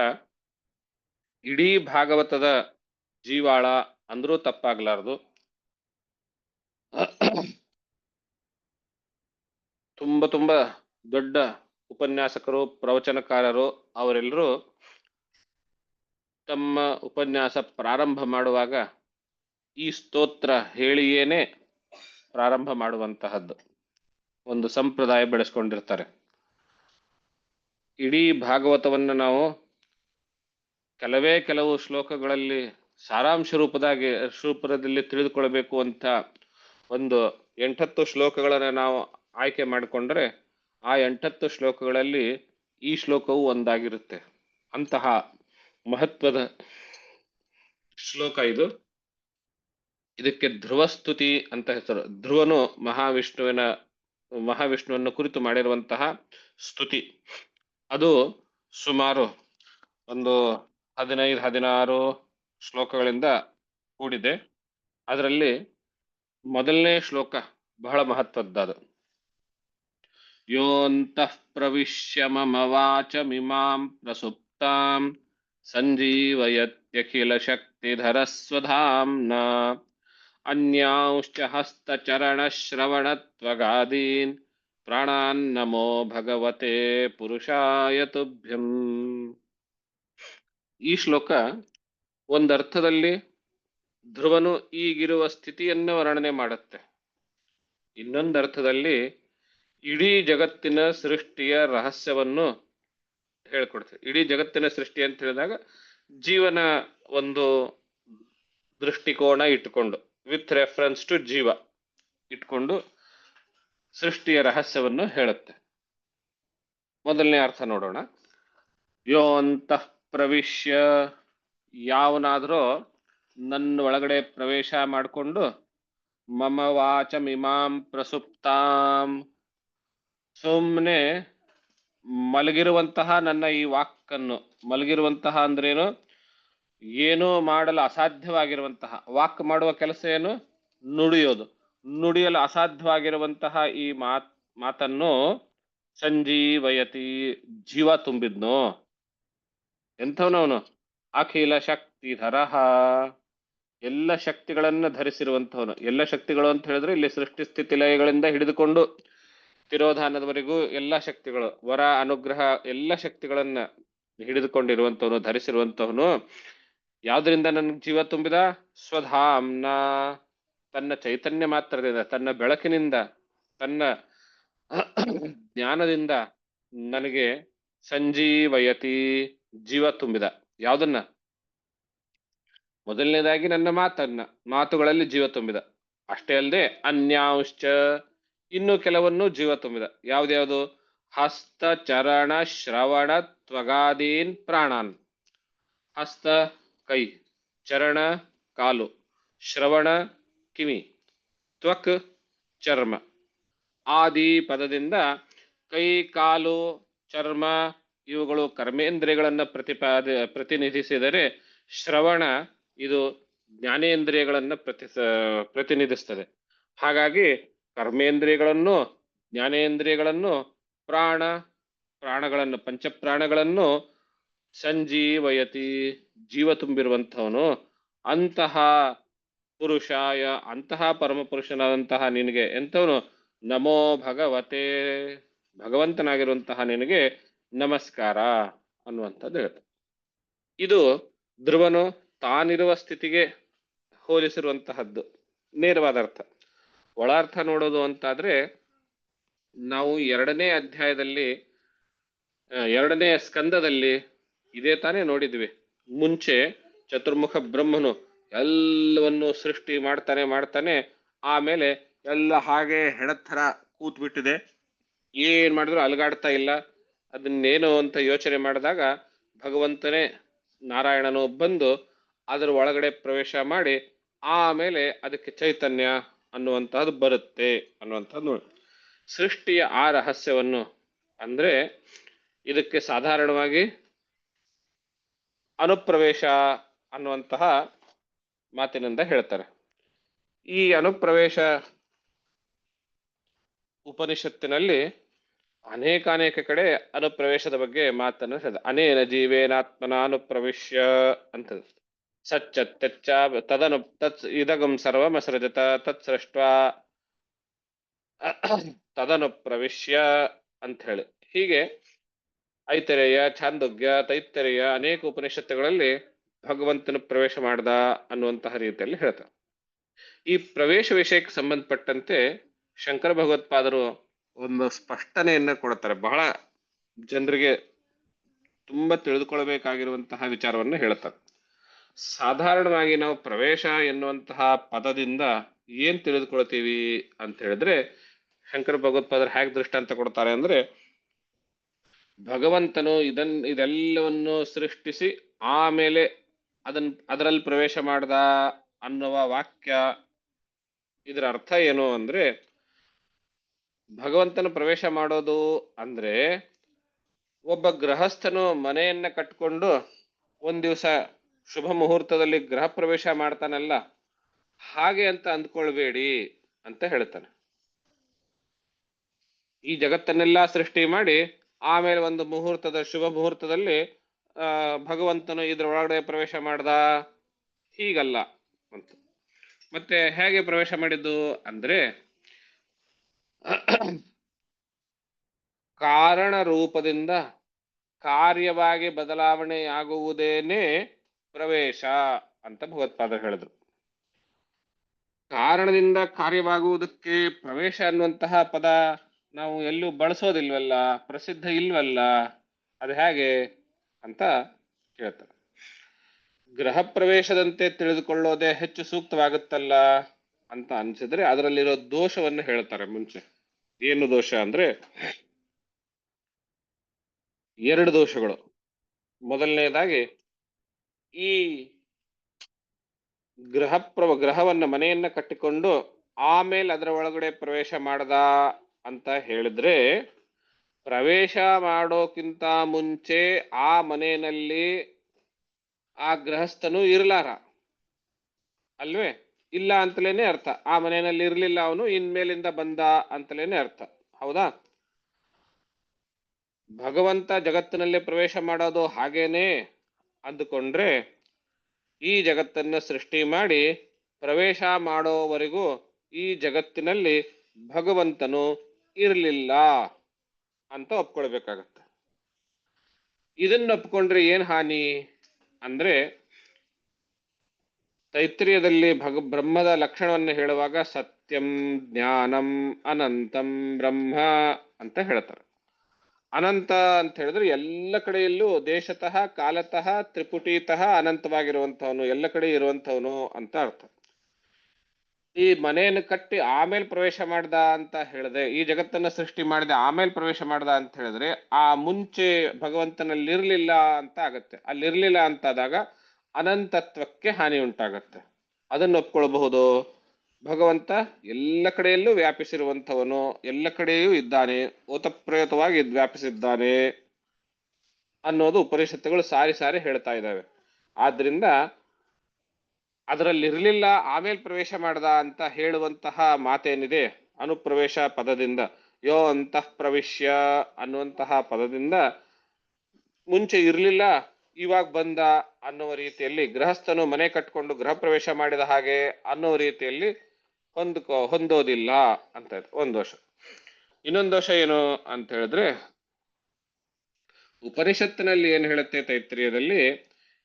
ಇಡೀ ಭಾಗವತದ ಜೀವಾಳ ಅಂದ್ರೂ ತಪ್ಪಾಗ್ಲಾರ್ದು. ತುಂಬಾ ದೊಡ್ಡ ಉಪನ್ಯಾಸಕರು, ಪ್ರವಚನಕಾರರು ಅವರೆಲ್ಲರೂ ತಮ್ಮ ಉಪನ್ಯಾಸ ಪ್ರಾರಂಭ ಮಾಡುವಾಗ ಈ ಸ್ತೋತ್ರ ಹೇಳಿಯೇನೆ ಪ್ರಾರಂಭ ಮಾಡುವಂತಹದ್ದು ಒಂದು ಸಂಪ್ರದಾಯ ಬೆಳೆಸ್ಕೊಂಡಿರ್ತಾರೆ. ಇಡೀ ಭಾಗವತವನ್ನು ನಾವು ಕೆಲವು ಶ್ಲೋಕಗಳಲ್ಲಿ ಸಾರಾಂಶ ರೂಪದಲ್ಲಿ ತಿಳಿದುಕೊಳ್ಬೇಕು ಅಂತ ಒಂದು 8 ಶ್ಲೋಕಗಳನ್ನು ನಾವು ಆಯ್ಕೆ ಮಾಡಿಕೊಂಡ್ರೆ ಆ 8 ಶ್ಲೋಕಗಳಲ್ಲಿ ಈ ಶ್ಲೋಕವು ಒಂದಾಗಿರುತ್ತೆ. ಅಂತಹ ಮಹತ್ವದ ಶ್ಲೋಕ ಇದು. ಇದಕ್ಕೆ ಧ್ರುವಸ್ತುತಿ ಅಂತ ಹೆಸರು. ಧ್ರುವನು ಮಹಾವಿಷ್ಣುವನ್ನು ಕುರಿತು ಮಾಡಿರುವಂತಹ ಸ್ತುತಿ. ಅದು ಸುಮಾರು ಒಂದು 15-16 ಶ್ಲೋಕಗಳಿಂದ ಕೂಡಿದೆ. ಅದರಲ್ಲಿ ಮೊದಲನೇ ಶ್ಲೋಕ ಬಹಳ ಮಹತ್ವದ್ದಾದು. ಯೋಂತಃ ಪ್ರವಿಶ್ಯ ಮಮ ವಾಚಮಿಮಾಂ ಪ್ರಸುಪ್ತಾಂ ಸಂಜೀವಯತ್ಯಖಿಲ ಶಕ್ತಿಧರ ಸ್ವಧಾಮ್ನಾ ಅನ್ಯಾಂಶ್ಚ ಹಸ್ತಚರಣ ಶ್ರವಣತ್ವಗಾದೀನ್ ಪ್ರಾಣಾನ್ನಮೋ ಭಗವತೆ ಪುರುಷಾಯ ತುಭ್ಯಂ. ಈ ಶ್ಲೋಕ ಒಂದರ್ಥದಲ್ಲಿ ಧ್ರುವನು ಈಗಿರುವ ಸ್ಥಿತಿಯನ್ನು ವರ್ಣನೆ ಮಾಡುತ್ತೆ. ಇನ್ನೊಂದರ್ಥದಲ್ಲಿ ಇಡೀ ಜಗತ್ತಿನ ಸೃಷ್ಟಿಯ ರಹಸ್ಯವನ್ನು ಹೇಳ್ಕೊಡ್ತೇವೆ. ಇಡೀ ಜಗತ್ತಿನ ಸೃಷ್ಟಿ ಅಂತ ಹೇಳಿದಾಗ ಜೀವನ ಒಂದು ದೃಷ್ಟಿಕೋನ ಇಟ್ಟುಕೊಂಡು, ವಿತ್ ರೆಫರೆನ್ಸ್ ಟು ಜೀವ ಇಟ್ಕೊಂಡು ಸೃಷ್ಟಿಯ ರಹಸ್ಯವನ್ನು ಹೇಳುತ್ತೆ. ಮೊದಲನೇ ಅರ್ಥ ನೋಡೋಣ. ಯೋಂತಃ ಪ್ರವಿಶ್ಯ, ಯಾವನಾದ್ರೂ ನನ್ನ ಒಳಗಡೆ ಪ್ರವೇಶ ಮಾಡಿಕೊಂಡು ಮಮ ವಾಚಮಿಮಾಂ ಪ್ರಸುಪ್ತಾಂ, ಸುಮ್ಮನೆ ಮಲಗಿರುವಂತಹ ನನ್ನ ಈ ವಾಕ್ಕನ್ನು, ಮಲಗಿರುವಂತಹ ಅಂದ್ರೇನು, ಏನೂ ಮಾಡಲು ಅಸಾಧ್ಯವಾಗಿರುವಂತಹ, ವಾಕ್ ಮಾಡುವ ಕೆಲಸ ಏನು, ನುಡಿಯೋದು, ನುಡಿಯಲು ಅಸಾಧ್ಯವಾಗಿರುವಂತಹ ಈ ಮಾತನ್ನು ಸಂಜೀವಯತಿ, ಜೀವ ತುಂಬಿದ್ನು. ಎಂಥವನವನು, ಅಖಿಲ ಶಕ್ತಿಧರಃ, ಎಲ್ಲ ಶಕ್ತಿಗಳನ್ನ ಧರಿಸಿರುವಂಥವನು. ಎಲ್ಲ ಶಕ್ತಿಗಳು ಅಂತ ಹೇಳಿದ್ರೆ ಇಲ್ಲಿ ಸೃಷ್ಟಿ ಸ್ಥಿತಿ ಲಯಗಳಿಂದ ಹಿಡಿದುಕೊಂಡು ತಿರೋಧಾನದವರೆಗೂ ಎಲ್ಲ ಶಕ್ತಿಗಳು, ವರ ಅನುಗ್ರಹ ಎಲ್ಲ ಶಕ್ತಿಗಳನ್ನ ಹಿಡಿದುಕೊಂಡಿರುವಂಥವನು, ಧರಿಸಿರುವಂಥವನು. ಯಾವ್ದ್ರಿಂದ ನನ್ಗೆ ಜೀವ ತುಂಬಿದ, ಸ್ವಧಾಮ್ನ, ತನ್ನ ಚೈತನ್ಯ ಮಾತ್ರದಿಂದ, ತನ್ನ ಬೆಳಕಿನಿಂದ, ತನ್ನ ಜ್ಞಾನದಿಂದ ನನಗೆ ಸಂಜೀವಯತಿ, ಜೀವ ತುಂಬಿದ. ಯಾವ್ದನ್ನ, ಮೊದಲನೇದಾಗಿ ನನ್ನ ಮಾತುಗಳಲ್ಲಿ ಜೀವ ತುಂಬಿದ. ಅಷ್ಟೇ ಅಲ್ಲದೆ ಅನ್ಯಾಂಶ್ಚ, ಇನ್ನು ಕೆಲವನ್ನು ಜೀವ ತುಂಬಿದ. ಯಾವ್ದ್ಯಾವುದು, ಹಸ್ತ ಚರಣ ಶ್ರವಣ ತ್ವಗಾದೀನ್ ಪ್ರಾಣಾನ್. ಹಸ್ತ ಕೈ, ಚರಣ ಕಾಲು, ಶ್ರವಣ ಕಿವಿ, ತ್ವಕ್ ಚರ್ಮ. ಆದಿ ಪದದಿಂದ ಕೈ ಕಾಲು ಚರ್ಮ ಇವುಗಳು ಕರ್ಮೇಂದ್ರಿಯಗಳನ್ನ ಪ್ರತಿನಿಧಿಸಿದರೆ, ಶ್ರವಣ ಇದು ಜ್ಞಾನೇಂದ್ರಿಯಗಳನ್ನ ಪ್ರತಿನಿಧಿಸ್ತದೆ. ಹಾಗಾಗಿ ಕರ್ಮೇಂದ್ರಿಯಗಳನ್ನು, ಜ್ಞಾನೇಂದ್ರಿಯಗಳನ್ನು, ಪ್ರಾಣಗಳನ್ನು, ಪಂಚಪ್ರಾಣಗಳನ್ನು ಸಂಜೀವಯತಿ, ಜೀವ ತುಂಬಿರುವಂಥವನು. ಅಂತಹ ಪುರುಷಾಯ, ಅಂತಹ ಪರಮಪುರುಷನಾದಂತಹ ನಿನಗೆ, ಎಂಥವನು, ನಮೋ ಭಗವತೆ, ಭಗವಂತನಾಗಿರುವಂತಹ ನಿನಗೆ ನಮಸ್ಕಾರ ಅನ್ನುವಂಥದ್ದು ಹೇಳ್ತಾರೆ. ಇದು ಧ್ರುವನು ತಾನಿರುವ ಸ್ಥಿತಿಗೆ ಹೋಲಿಸಿರುವಂತಹದ್ದು ನೇರವಾದ ಅರ್ಥ. ಒಳಾರ್ಥ ನೋಡೋದು ಅಂತಾದ್ರೆ, ನಾವು 2ನೇ ಅಧ್ಯಾಯದಲ್ಲಿ, 2ನೇ ಸ್ಕಂದದಲ್ಲಿ ಇದೇ ತಾನೇ ನೋಡಿದ್ವಿ. ಮುಂಚೆ ಚತುರ್ಮುಖ ಬ್ರಹ್ಮನು ಎಲ್ಲವನ್ನು ಸೃಷ್ಟಿ ಮಾಡ್ತಾನೆ, ಆಮೇಲೆ ಎಲ್ಲ ಹಾಗೆ ಹೆಣತರ ಕೂತ್ಬಿಟ್ಟಿದೆ, ಏನ್ ಮಾಡಿದ್ರು ಅಲಗಾಡ್ತಾ ಇಲ್ಲ. ಅದನ್ನೇನು ಅಂತ ಯೋಚನೆ ಮಾಡಿದಾಗ ಭಗವಂತನೇ ನಾರಾಯಣನು ಬಂದು ಅದರ ಒಳಗಡೆ ಪ್ರವೇಶ ಮಾಡಿ ಆಮೇಲೆ ಅದಕ್ಕೆ ಚೈತನ್ಯ ಅನ್ನುವಂಥದ್ದು ಬರುತ್ತೆ ಅನ್ನುವಂಥದ್ದು. ಸೃಷ್ಟಿಯ ಆ ರಹಸ್ಯವನ್ನು, ಅಂದ್ರೆ ಇದಕ್ಕೆ ಸಾಧಾರಣವಾಗಿ ಅನುಪ್ರವೇಶ ಅನ್ನುವಂತಹ ಮಾತಿನಿಂದ ಹೇಳ್ತಾರೆ. ಈ ಅನುಪ್ರವೇಶ ಉಪನಿಷತ್ತಿನಲ್ಲಿ ಅನೇಕ ಕಡೆ ಅನುಪ್ರವೇಶದ ಬಗ್ಗೆ ಮಾತನ್ನು ಹೇಳಿದೆ. ಅನೇನ ಜೀವೇನಾತ್ಮನ ಅನುಪ್ರವೇಶ್ಯ ಅಂತ, ಸಚ್ಚತ್ತೆಚ್ಚ ತದನು ತತ್ ಇದಗಂ ಸರ್ವಮಸೃಜತ ತತ್ ಸೃಷ್ಟ ತದನುಪ್ರವಿಶ್ಯ ಅಂತ ಹೇಳಿ. ಹೀಗೆ ಐತರೇಯ, ಛಾಂದೋಗ್ಯ, ತೈತ್ತರೇಯ ಅನೇಕ ಉಪನಿಷತ್ತುಗಳಲ್ಲಿ ಭಗವಂತನ ಪ್ರವೇಶ ಮಾಡ್ದ ಅನ್ನುವಂತಹ ರೀತಿಯಲ್ಲಿ ಹೇಳ್ತಾರೆ. ಈ ಪ್ರವೇಶ ವಿಷಯಕ್ಕೆ ಸಂಬಂಧಪಟ್ಟಂತೆ ಶಂಕರ ಭಗವತ್ಪಾದರು ಒಂದು ಸ್ಪಷ್ಟನೆಯನ್ನ ಕೊಡ್ತಾರೆ. ಬಹಳ ಜನರಿಗೆ ತುಂಬಾ ತಿಳಿದುಕೊಳ್ಬೇಕಾಗಿರುವಂತಹ ವಿಚಾರವನ್ನು ಹೇಳ್ತಾರೆ. ಸಾಧಾರಣವಾಗಿ ನಾವು ಪ್ರವೇಶ ಎನ್ನುವಂತಹ ಪದದಿಂದ ಏನ್ ತಿಳಿದುಕೊಳ್ತೀವಿ ಅಂತ ಹೇಳಿದ್ರೆ, ಶಂಕರ ಭಗವತ್ಪಾದರು ಹೇಗೆ ದೃಷ್ಟಾಂತ ಕೊಡ್ತಾರೆ ಅಂದ್ರೆ, ಭಗವಂತನು ಇದೆಲ್ಲವನ್ನು ಸೃಷ್ಟಿಸಿ ಆಮೇಲೆ ಅದರಲ್ಲಿ ಪ್ರವೇಶ ಮಾಡ್ದ ಅನ್ನುವ ವಾಕ್ಯ, ಇದರ ಅರ್ಥ ಏನು ಅಂದ್ರೆ, ಭಗವಂತನು ಪ್ರವೇಶ ಮಾಡೋದು ಅಂದ್ರೆ, ಒಬ್ಬ ಗೃಹಸ್ಥನು ಮನೆಯನ್ನ ಕಟ್ಕೊಂಡು ಒಂದ್ ದಿವಸ ಶುಭ ಮುಹೂರ್ತದಲ್ಲಿ ಗೃಹ ಪ್ರವೇಶ ಮಾಡ್ತಾನಲ್ಲ, ಹಾಗೆ ಅಂತ ಅಂದ್ಕೊಳ್ಬೇಡಿ ಅಂತ ಹೇಳ್ತಾನೆ. ಈ ಜಗತ್ತನ್ನೆಲ್ಲ ಸೃಷ್ಟಿ ಮಾಡಿ ಆಮೇಲೆ ಒಂದು ಮುಹೂರ್ತದ ಶುಭ ಮುಹೂರ್ತದಲ್ಲಿ ಭಗವಂತನು ಇದ್ರ ಒಳಗಡೆ ಪ್ರವೇಶ ಮಾಡ್ದ, ಹೀಗಲ್ಲ ಅಂತ. ಮತ್ತೆ ಹೇಗೆ ಪ್ರವೇಶ ಮಾಡಿದ್ದು ಅಂದ್ರೆ, ಕಾರಣ ರೂಪದಿಂದ ಕಾರ್ಯವಾಗಿ ಬದಲಾವಣೆಯಾಗುವುದೇನೆ ಪ್ರವೇಶ ಅಂತ ಭಗವತ್ಪಾದರು ಹೇಳಿದ್ರು. ಕಾರಣದಿಂದ ಕಾರ್ಯವಾಗುವುದಕ್ಕೆ ಪ್ರವೇಶ ಅನ್ನುವಂತಹ ಪದ ನಾವು ಎಲ್ಲೂ ಬಳಸೋದಿಲ್ವಲ್ಲ, ಪ್ರಸಿದ್ಧ ಇಲ್ವಲ್ಲ, ಅದು ಹೇಗೆ ಅಂತ ಕೇಳ್ತಾರೆ. ಗೃಹ ಪ್ರವೇಶದಂತೆ ತಿಳಿದುಕೊಳ್ಳೋದೇ ಹೆಚ್ಚು ಸೂಕ್ತವಾಗುತ್ತಲ್ಲ ಅಂತ ಅನ್ಸಿದ್ರೆ ಅದರಲ್ಲಿರೋ ದೋಷವನ್ನು ಹೇಳ್ತಾರೆ ಮುಂಚೆ. ಏನು ದೋಷ ಅಂದ್ರೆ, 2 ದೋಷಗಳು. ಮೊದಲನೇದಾಗಿ ಈ ಗೃಹವನ್ನ ಮನೆಯನ್ನ ಕಟ್ಟಿಕೊಂಡು ಆಮೇಲೆ ಅದರ ಒಳಗಡೆ ಪ್ರವೇಶ ಮಾಡದ ಅಂತ ಹೇಳಿದ್ರೆ, ಪ್ರವೇಶ ಮಾಡೋಕ್ಕಿಂತ ಮುಂಚೆ ಆ ಮನೆಯಲ್ಲಿ ಆ ಗೃಹಸ್ಥನು ಇರ್ಲಾರ ಅಲ್ವೇ? ಇಲ್ಲ ಅಂತಲೇನೆ ಅರ್ಥ. ಆ ಮನೆಯಲ್ಲಿ ಇರ್ಲಿಲ್ಲ ಅವನು, ಇನ್ಮೇಲಿಂದ ಬಂದ ಅಂತಲೇನೆ ಅರ್ಥ. ಹೌದಾ? ಭಗವಂತ ಜಗತ್ತಿನಲ್ಲಿ ಪ್ರವೇಶ ಮಾಡೋದು ಹಾಗೇನೆ ಅಂದುಕೊಂಡ್ರೆ, ಈ ಜಗತ್ತನ್ನ ಸೃಷ್ಟಿ ಮಾಡಿ ಪ್ರವೇಶ ಮಾಡೋವರೆಗೂ ಈ ಜಗತ್ತಿನಲ್ಲಿ ಭಗವಂತನು ಇರಲಿಲ್ಲ ಅಂತ ಒಪ್ಕೊಳ್ಬೇಕಾಗತ್ತೆ. ಇದನ್ನ ಒಪ್ಕೊಂಡ್ರೆ ಏನ್ ಹಾನಿ ಅಂದ್ರೆ, ತೈತ್ರಿಯದಲ್ಲಿ ಬ್ರಹ್ಮದ ಲಕ್ಷಣವನ್ನು ಹೇಳುವಾಗ ಸತ್ಯಂ ಜ್ಞಾನಂ ಅನಂತಂ ಬ್ರಹ್ಮ ಅಂತ ಹೇಳ್ತಾರೆ. ಅನಂತ ಅಂತ ಹೇಳಿದ್ರೆ ಎಲ್ಲ ಕಡೆಯಲ್ಲೂ ದೇಶತಃ ಕಾಲತಃ ತ್ರಿಪುಟೀತಃ ಅನಂತವಾಗಿರುವಂಥವನು, ಎಲ್ಲ ಕಡೆ ಇರುವಂಥವನು ಅಂತ ಅರ್ಥ. ಈ ಮನೆಯನ್ನು ಕಟ್ಟಿ ಆಮೇಲೆ ಪ್ರವೇಶ ಮಾಡ್ದ ಅಂತ ಹೇಳಿದ್ರೆ, ಈ ಜಗತ್ತನ್ನ ಸೃಷ್ಟಿ ಮಾಡಿದ ಆಮೇಲೆ ಪ್ರವೇಶ ಮಾಡ್ದ ಅಂತ ಹೇಳಿದ್ರೆ, ಆ ಮುಂಚೆ ಭಗವಂತನಲ್ಲಿರ್ಲಿಲ್ಲ ಅಂತ ಆಗತ್ತೆ. ಅಲ್ಲಿರ್ಲಿಲ್ಲ ಅಂತಾದಾಗ ಅನಂತತ್ವಕ್ಕೆ ಹಾನಿ ಉಂಟಾಗತ್ತೆ. ಅದನ್ನು ಒಪ್ಕೊಳ್ಬಹುದು. ಭಗವಂತ ಎಲ್ಲ ಕಡೆಯಲ್ಲೂ ವ್ಯಾಪಿಸಿರುವಂಥವನು, ಎಲ್ಲ ಕಡೆಯೂ ಇದ್ದಾನೆ, ಓತಪ್ರೇತವಾಗಿ ವ್ಯಾಪಿಸಿದ್ದಾನೆ ಅನ್ನೋದು ಉಪನಿಷತ್ತುಗಳು ಸಾರಿ ಸಾರಿ ಹೇಳ್ತಾ ಇದ್ದಾವೆ. ಆದ್ರಿಂದ ಅದರಲ್ಲಿರಲಿಲ್ಲ ಆಮೇಲೆ ಪ್ರವೇಶ ಮಾಡ್ದ ಅಂತ ಹೇಳುವಂತಹ ಮಾತೇನಿದೆ, ಅನುಪ್ರವೇಶ ಪದದಿಂದ, ಯೋ ಅಂತಃ ಪ್ರವಿಶ್ಯ ಅನ್ನುವಂತಹ ಪದದಿಂದ ಮುಂಚೆ ಇರಲಿಲ್ಲ ಇವಾಗ ಬಂದ ಅನ್ನುವ ರೀತಿಯಲ್ಲಿ, ಗೃಹಸ್ಥನು ಮನೆ ಕಟ್ಕೊಂಡು ಗೃಹ ಪ್ರವೇಶ ಮಾಡಿದ ಹಾಗೆ ಅನ್ನುವ ರೀತಿಯಲ್ಲಿ ಹೊಂದೋದಿಲ್ಲ ಅಂತ ಒಂದು ದೋಷ. ಇನ್ನೊಂದು ದೋಷ ಏನು ಅಂತ ಹೇಳಿದ್ರೆ, ಉಪನಿಷತ್ತಿನಲ್ಲಿ ಏನು ಹೇಳುತ್ತೆ ತೈತ್ರಿಯದಲ್ಲಿ,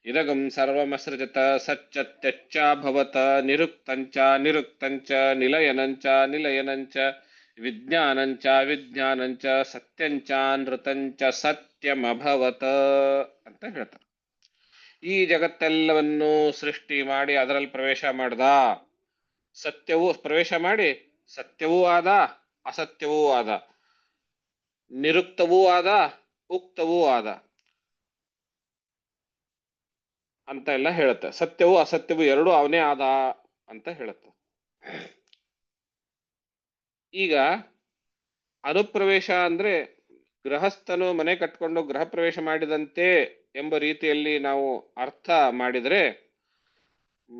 ಇದಗಂ ಸರ್ವಮಸೃಜತ ಸಚ್ಚತ್ಯಚ್ಚ ಭವತ ನಿರುಕ್ತಂಚ ನಿರುಕ್ತಂಚ ನಿಲಯನಂಚ ನಿಲಯನಂಚ ವಿಜ್ಞಾನಂಚ ವಿಜ್ಞಾನಂಚ ಸತ್ಯಂಚ ನೃತಂಚ ಸತ್ಯಮಭವತ ಅಂತ ಹೇಳ್ತಾರೆ. ಈ ಜಗತ್ತೆಲ್ಲವನ್ನು ಸೃಷ್ಟಿ ಮಾಡಿ ಅದರಲ್ಲಿ ಪ್ರವೇಶ ಮಾಡ್ದ, ಸತ್ಯವೂ ಪ್ರವೇಶ ಮಾಡಿ ಸತ್ಯವೂ ಆದ ಅಸತ್ಯವೂ ಆದ, ನಿರುಕ್ತವೂ ಆದ ಉಕ್ತವೂ ಆದ ಅಂತ ಎಲ್ಲ ಹೇಳುತ್ತೆ. ಸತ್ಯವೂ ಅಸತ್ಯವೂ ಎರಡೂ ಅವನೇ ಆದ ಅಂತ ಹೇಳುತ್ತೆ. ಈಗ ಅನುಪ್ರವೇಶ ಅಂದ್ರೆ ಗೃಹಸ್ಥನು ಮನೆ ಕಟ್ಕೊಂಡು ಗೃಹ ಪ್ರವೇಶ ಮಾಡಿದಂತೆ ಎಂಬ ರೀತಿಯಲ್ಲಿ ನಾವು ಅರ್ಥ ಮಾಡಿದರೆ,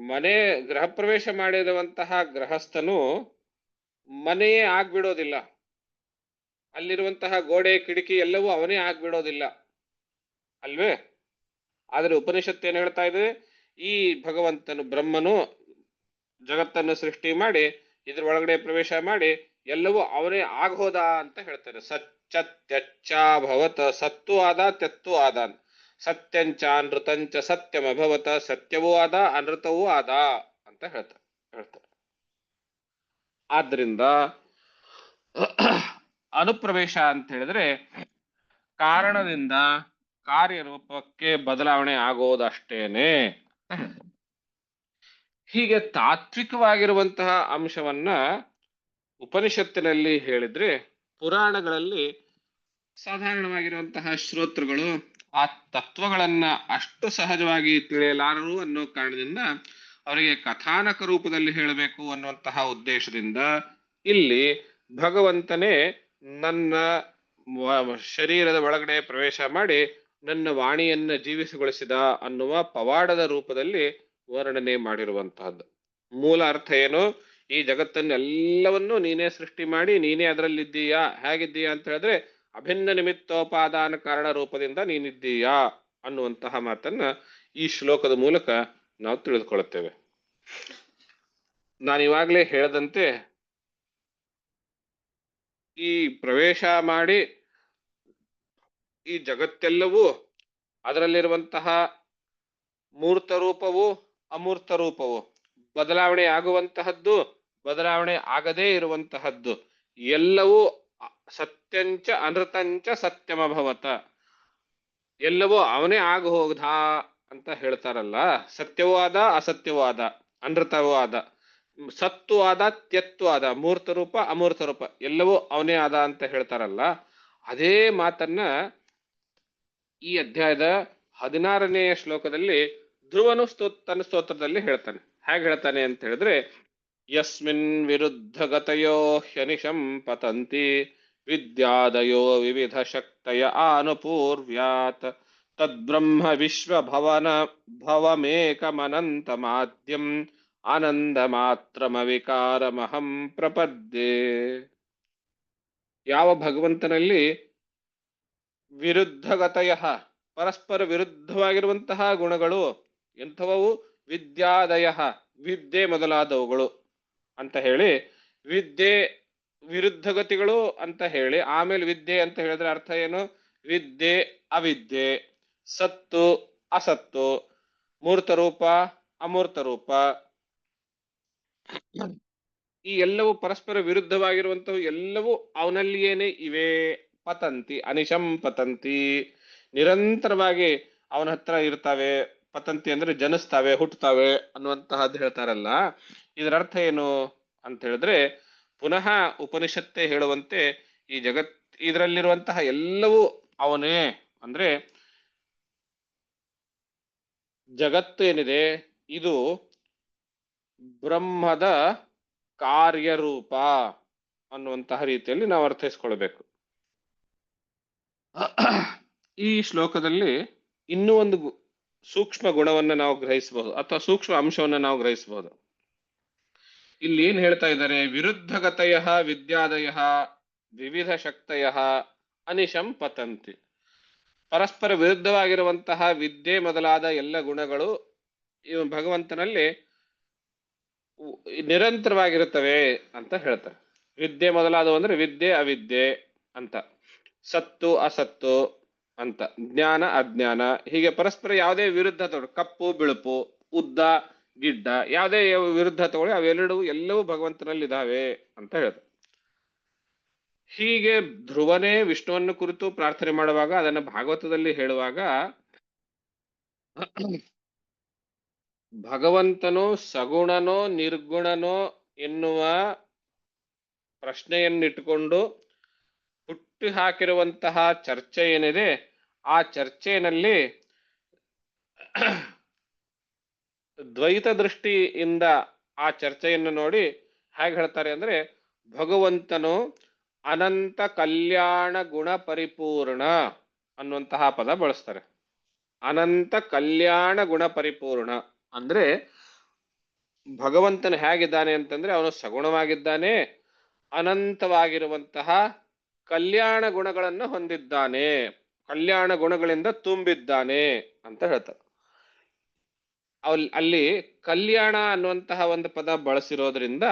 ಮನೆ ಗೃಹ ಪ್ರವೇಶ ಮಾಡಿರುವಂತಹ ಗೃಹಸ್ಥನು ಮನೆಯೇ ಆಗ್ಬಿಡೋದಿಲ್ಲ, ಅಲ್ಲಿರುವಂತಹ ಗೋಡೆ ಕಿಟಕಿ ಎಲ್ಲವೂ ಅವನೇ ಆಗ್ಬಿಡೋದಿಲ್ಲ ಅಲ್ವೇ? ಆದರೆ ಉಪನಿಷತ್ತು ಏನ್ ಹೇಳ್ತಾ ಇದೆ, ಈ ಭಗವಂತನು ಬ್ರಹ್ಮನು ಜಗತ್ತನ್ನು ಸೃಷ್ಟಿ ಮಾಡಿ ಇದ್ರ ಒಳಗಡೆ ಪ್ರವೇಶ ಮಾಡಿ ಎಲ್ಲವೂ ಅವನೇ ಆಗೋದ ಅಂತ ಹೇಳ್ತಾರೆ. ಸಚ್ಚತ್ಯಚ್ಚ ಭವತ, ಸತ್ತು ಆದ ತೆತ್ತು ಆದ, ಸತ್ಯಂಚ ನೃತಂಚ ಸತ್ಯಮಭವತ, ಸತ್ಯವೂ ಆದ ಅನೃತವೂ ಆದ ಅಂತ ಹೇಳ್ತಾರೆ. ಆದ್ರಿಂದ ಅನುಪ್ರವೇಶ ಅಂತ ಹೇಳಿದ್ರೆ ಕಾರಣದಿಂದ ಕಾರ್ಯರೂಪಕ್ಕೆ ಬದಲಾವಣೆ ಆಗೋದಷ್ಟೇನೆ. ಹೀಗೆ ತಾತ್ವಿಕವಾಗಿರುವಂತಹ ಅಂಶವನ್ನ ಉಪನಿಷತ್ತಿನಲ್ಲಿ ಹೇಳಿದ್ರೆ, ಪುರಾಣಗಳಲ್ಲಿ ಸಾಧಾರಣವಾಗಿರುವಂತಹ ಶ್ರೋತೃಗಳು ಆ ತತ್ವಗಳನ್ನ ಅಷ್ಟು ಸಹಜವಾಗಿ ತಿಳಿಯಲಾರರು ಅನ್ನೋ ಕಾರಣದಿಂದ ಅವರಿಗೆ ಕಥಾನಕ ರೂಪದಲ್ಲಿ ಹೇಳಬೇಕು ಅನ್ನುವಂತಹ ಉದ್ದೇಶದಿಂದ ಇಲ್ಲಿ ಭಗವಂತನೇ ನನ್ನ ಶರೀರದ ಒಳಗಡೆ ಪ್ರವೇಶ ಮಾಡಿ ನನ್ನ ವಾಣಿಯನ್ನ ಜೀವಿಸಗೊಳಿಸಿದ ಅನ್ನುವ ಪವಾಡದ ರೂಪದಲ್ಲಿ ವರ್ಣನೆ ಮಾಡಿರುವಂತಹದ್ದು. ಮೂಲ ಅರ್ಥ ಏನು, ಈ ಜಗತ್ತನ್ನೆಲ್ಲವನ್ನೂ ನೀನೇ ಸೃಷ್ಟಿ ಮಾಡಿ ನೀನೇ ಅದರಲ್ಲಿದ್ದೀಯಾ. ಹೇಗಿದ್ದೀಯಾ ಅಂತ ಹೇಳಿದ್ರೆ ಅಭಿನ್ನ ನಿಮಿತ್ತೋಪಾದಾನ ಕಾರಣ ರೂಪದಿಂದ ನೀನಿದ್ದೀಯಾ ಅನ್ನುವಂತಹ ಮಾತನ್ನ ಈ ಶ್ಲೋಕದ ಮೂಲಕ ನಾವು ತಿಳಿದುಕೊಳ್ಳುತ್ತೇವೆ. ನಾನಿವಾಗಲೇ ಹೇಳದಂತೆ ಈ ಪ್ರವೇಶ ಮಾಡಿ ಈ ಜಗತ್ತೆಲ್ಲವೂ ಅದರಲ್ಲಿರುವಂತಹ ಮೂರ್ತ ರೂಪವು ಅಮೂರ್ತ ರೂಪವು, ಬದಲಾವಣೆ ಆಗುವಂತಹದ್ದು ಬದಲಾವಣೆ ಆಗದೇ ಇರುವಂತಹದ್ದು ಎಲ್ಲವೂ ಸತ್ಯಂಚ ಅನೃತಂಚ ಸತ್ಯಮಭವತ, ಎಲ್ಲವೂ ಅವನೇ ಆಗ ಹೋಗದ ಅಂತ ಹೇಳ್ತಾರಲ್ಲ. ಸತ್ಯವೂ ಆದ ಅಸತ್ಯವೂ ಆದ, ಅನೃತವೂ ಆದ, ಸತ್ತು ಆದ ತ್ಯತ್ತು ಆದ, ಮೂರ್ತ ರೂಪ ಅಮೂರ್ತ ರೂಪ ಎಲ್ಲವೂ ಅವನೇ ಆದ ಅಂತ ಹೇಳ್ತಾರಲ್ಲ. ಅದೇ ಮಾತನ್ನ ಈ ಅಧ್ಯಾಯದ 16ನೇ ಶ್ಲೋಕದಲ್ಲಿ ಧ್ರುವನು ತನ್ನ ಸ್ತೋತ್ರದಲ್ಲಿ ಹೇಳ್ತಾನೆ. ಹೇಗೆ ಹೇಳ್ತಾನೆ ಅಂತ ಹೇಳಿದ್ರೆ, ಯಸ್ಮಿನ್ ವಿರುದ್ಧಗತಯೋ ಹ್ಯನಿಶಂ ಪತಂತಿ ವಿದ್ಯಾದಯೋ ವಿವಿಧ ಶಕ್ತಯ ಆನುಪೂರ್ವ್ಯಾತ್ ತದ್ಬ್ರಹ್ಮ ವಿಶ್ವಭವನ ಭವಮೇಕಮನಂತ ಮಾಧ್ಯಂ ಆನಂದ ಮಾತ್ರಮವಿಕಾರಮಹಂ ಪ್ರಪದ್ಯೆ. ಯಾವ ಭಗವಂತನಲ್ಲಿ ವಿರುದ್ಧಗತಯ ಪರಸ್ಪರ ವಿರುದ್ಧವಾಗಿರುವಂತಹ ಗುಣಗಳು ಎಂಥವವು, ವಿದ್ಯಾದಯ ವಿದ್ಯೆ ಮೊದಲಾದವುಗಳು ಅಂತ ಹೇಳಿ, ವಿದ್ಯೆ ವಿರುದ್ಧಗತಿಗಳು ಅಂತ ಹೇಳಿ ಆಮೇಲೆ ವಿದ್ಯೆ ಅಂತ ಹೇಳಿದ್ರೆ ಅರ್ಥ ಏನು, ವಿದ್ಯೆ ಅವಿದ್ಯೆ, ಸತ್ತು ಅಸತ್ತು, ಮೂರ್ತ ರೂಪ ಅಮೂರ್ತ ರೂಪ, ಈ ಎಲ್ಲವೂ ಪರಸ್ಪರ ವಿರುದ್ಧವಾಗಿರುವಂತವು ಎಲ್ಲವೂ ಅವನಲ್ಲಿಯೇನೆ ಇವೆ. ಪತಂತಿ ಅನಿಶಂ ಪತಂತಿ, ನಿರಂತರವಾಗಿ ಅವನ ಹತ್ರ ಇರ್ತಾವೆ. ಪತಂತಿ ಅಂದ್ರೆ ಜನಿಸ್ತಾವೆ, ಹುಟ್ಟುತ್ತವೆ ಅನ್ನುವಂತಹದ್ದು ಹೇಳ್ತಾರಲ್ಲ. ಇದರ ಅರ್ಥ ಏನು ಅಂತ ಹೇಳಿದ್ರೆ, ಪುನಃ ಉಪನಿಷತ್ತೇ ಹೇಳುವಂತೆ ಈ ಇದರಲ್ಲಿರುವಂತಹ ಎಲ್ಲವೂ ಅವನೇ. ಅಂದ್ರೆ ಜಗತ್ತು ಏನಿದೆ ಇದು ಬ್ರಹ್ಮದ ಕಾರ್ಯರೂಪ ಅನ್ನುವಂತಹ ರೀತಿಯಲ್ಲಿ ನಾವು ಅರ್ಥೈಸ್ಕೊಳ್ಬೇಕು. ಈ ಶ್ಲೋಕದಲ್ಲಿ ಇನ್ನೂ ಒಂದು ಸೂಕ್ಷ್ಮ ಗುಣವನ್ನು ನಾವು ಗ್ರಹಿಸಬಹುದು, ಅಥವಾ ಸೂಕ್ಷ್ಮ ಅಂಶವನ್ನು ನಾವು ಗ್ರಹಿಸಬಹುದು. ಇಲ್ಲಿ ಏನ್ ಹೇಳ್ತಾ ಇದ್ದಾರೆ, ವಿರುದ್ಧಗತಯ ವಿದ್ಯಾದಯ ವಿವಿಧ ಶಕ್ತಯ ಅನಿಶಂ ಪತಂತಿ. ಪರಸ್ಪರ ವಿರುದ್ಧವಾಗಿರುವಂತಹ ವಿದ್ಯೆ ಮೊದಲಾದ ಎಲ್ಲ ಗುಣಗಳು ಭಗವಂತನಲ್ಲಿ ನಿರಂತರವಾಗಿರುತ್ತವೆ ಅಂತ ಹೇಳ್ತಾರೆ. ವಿದ್ಯೆ ಮೊದಲಾದವು ಅಂದ್ರೆ ವಿದ್ಯೆ ಅವಿದ್ಯೆ ಅಂತ, ಸತ್ತು ಅಸತ್ತು ಅಂತ, ಜ್ಞಾನ ಅಜ್ಞಾನ, ಹೀಗೆ ಪರಸ್ಪರ ಯಾವುದೇ ವಿರುದ್ಧ ತಗೊಳ್ಳಿ, ಕಪ್ಪು ಬಿಳುಪು, ಉದ್ದ ಗಿಡ್ಡ, ಯಾವುದೇ ವಿರುದ್ಧ ತಗೊಳ್ಳಿ ಎಲ್ಲವೂ ಭಗವಂತನಲ್ಲಿ ಇದಾವೆ ಅಂತ ಹೇಳ್ತಾರೆ. ಹೀಗೆ ಧ್ರುವನೇ ವಿಷ್ಣುವನ್ನು ಕುರಿತು ಪ್ರಾರ್ಥನೆ ಮಾಡುವಾಗ, ಅದನ್ನು ಭಾಗವತದಲ್ಲಿ ಹೇಳುವಾಗ, ಭಗವಂತನು ಸಗುಣನೋ ನಿರ್ಗುಣನೋ ಎನ್ನುವ ಪ್ರಶ್ನೆಯನ್ನಿಟ್ಟುಕೊಂಡು ಹುಟ್ಟಿ ಹಾಕಿರುವಂತಹ ಚರ್ಚೆ ಏನಿದೆ, ಆ ಚರ್ಚೆಯಲ್ಲಿ ದ್ವೈತ ದೃಷ್ಟಿಯಿಂದ ಆ ಚರ್ಚೆಯನ್ನು ನೋಡಿ ಹೇಗೆ ಹೇಳ್ತಾರೆ ಅಂದ್ರೆ, ಭಗವಂತನು ಅನಂತ ಕಲ್ಯಾಣ ಗುಣ ಪರಿಪೂರ್ಣ ಅನ್ನುವಂತಹ ಪದ ಬಳಸ್ತಾರೆ. ಅನಂತ ಕಲ್ಯಾಣ ಗುಣ ಪರಿಪೂರ್ಣ ಅಂದ್ರೆ ಭಗವಂತನು ಹೇಗಿದ್ದಾನೆ ಅಂತಂದ್ರೆ, ಅವನು ಸಗುಣವಾಗಿದ್ದಾನೆ, ಅನಂತವಾಗಿರುವಂತಹ ಕಲ್ಯಾಣ ಗುಣಗಳನ್ನು ಹೊಂದಿದ್ದಾನೆ, ಕಲ್ಯಾಣ ಗುಣಗಳಿಂದ ತುಂಬಿದ್ದಾನೆ ಅಂತ ಹೇಳ್ತಾರೆ. ಅಲ್ಲಿ ಕಲ್ಯಾಣ ಅನ್ನುವಂತಹ ಒಂದು ಪದ ಬಳಸಿರೋದ್ರಿಂದ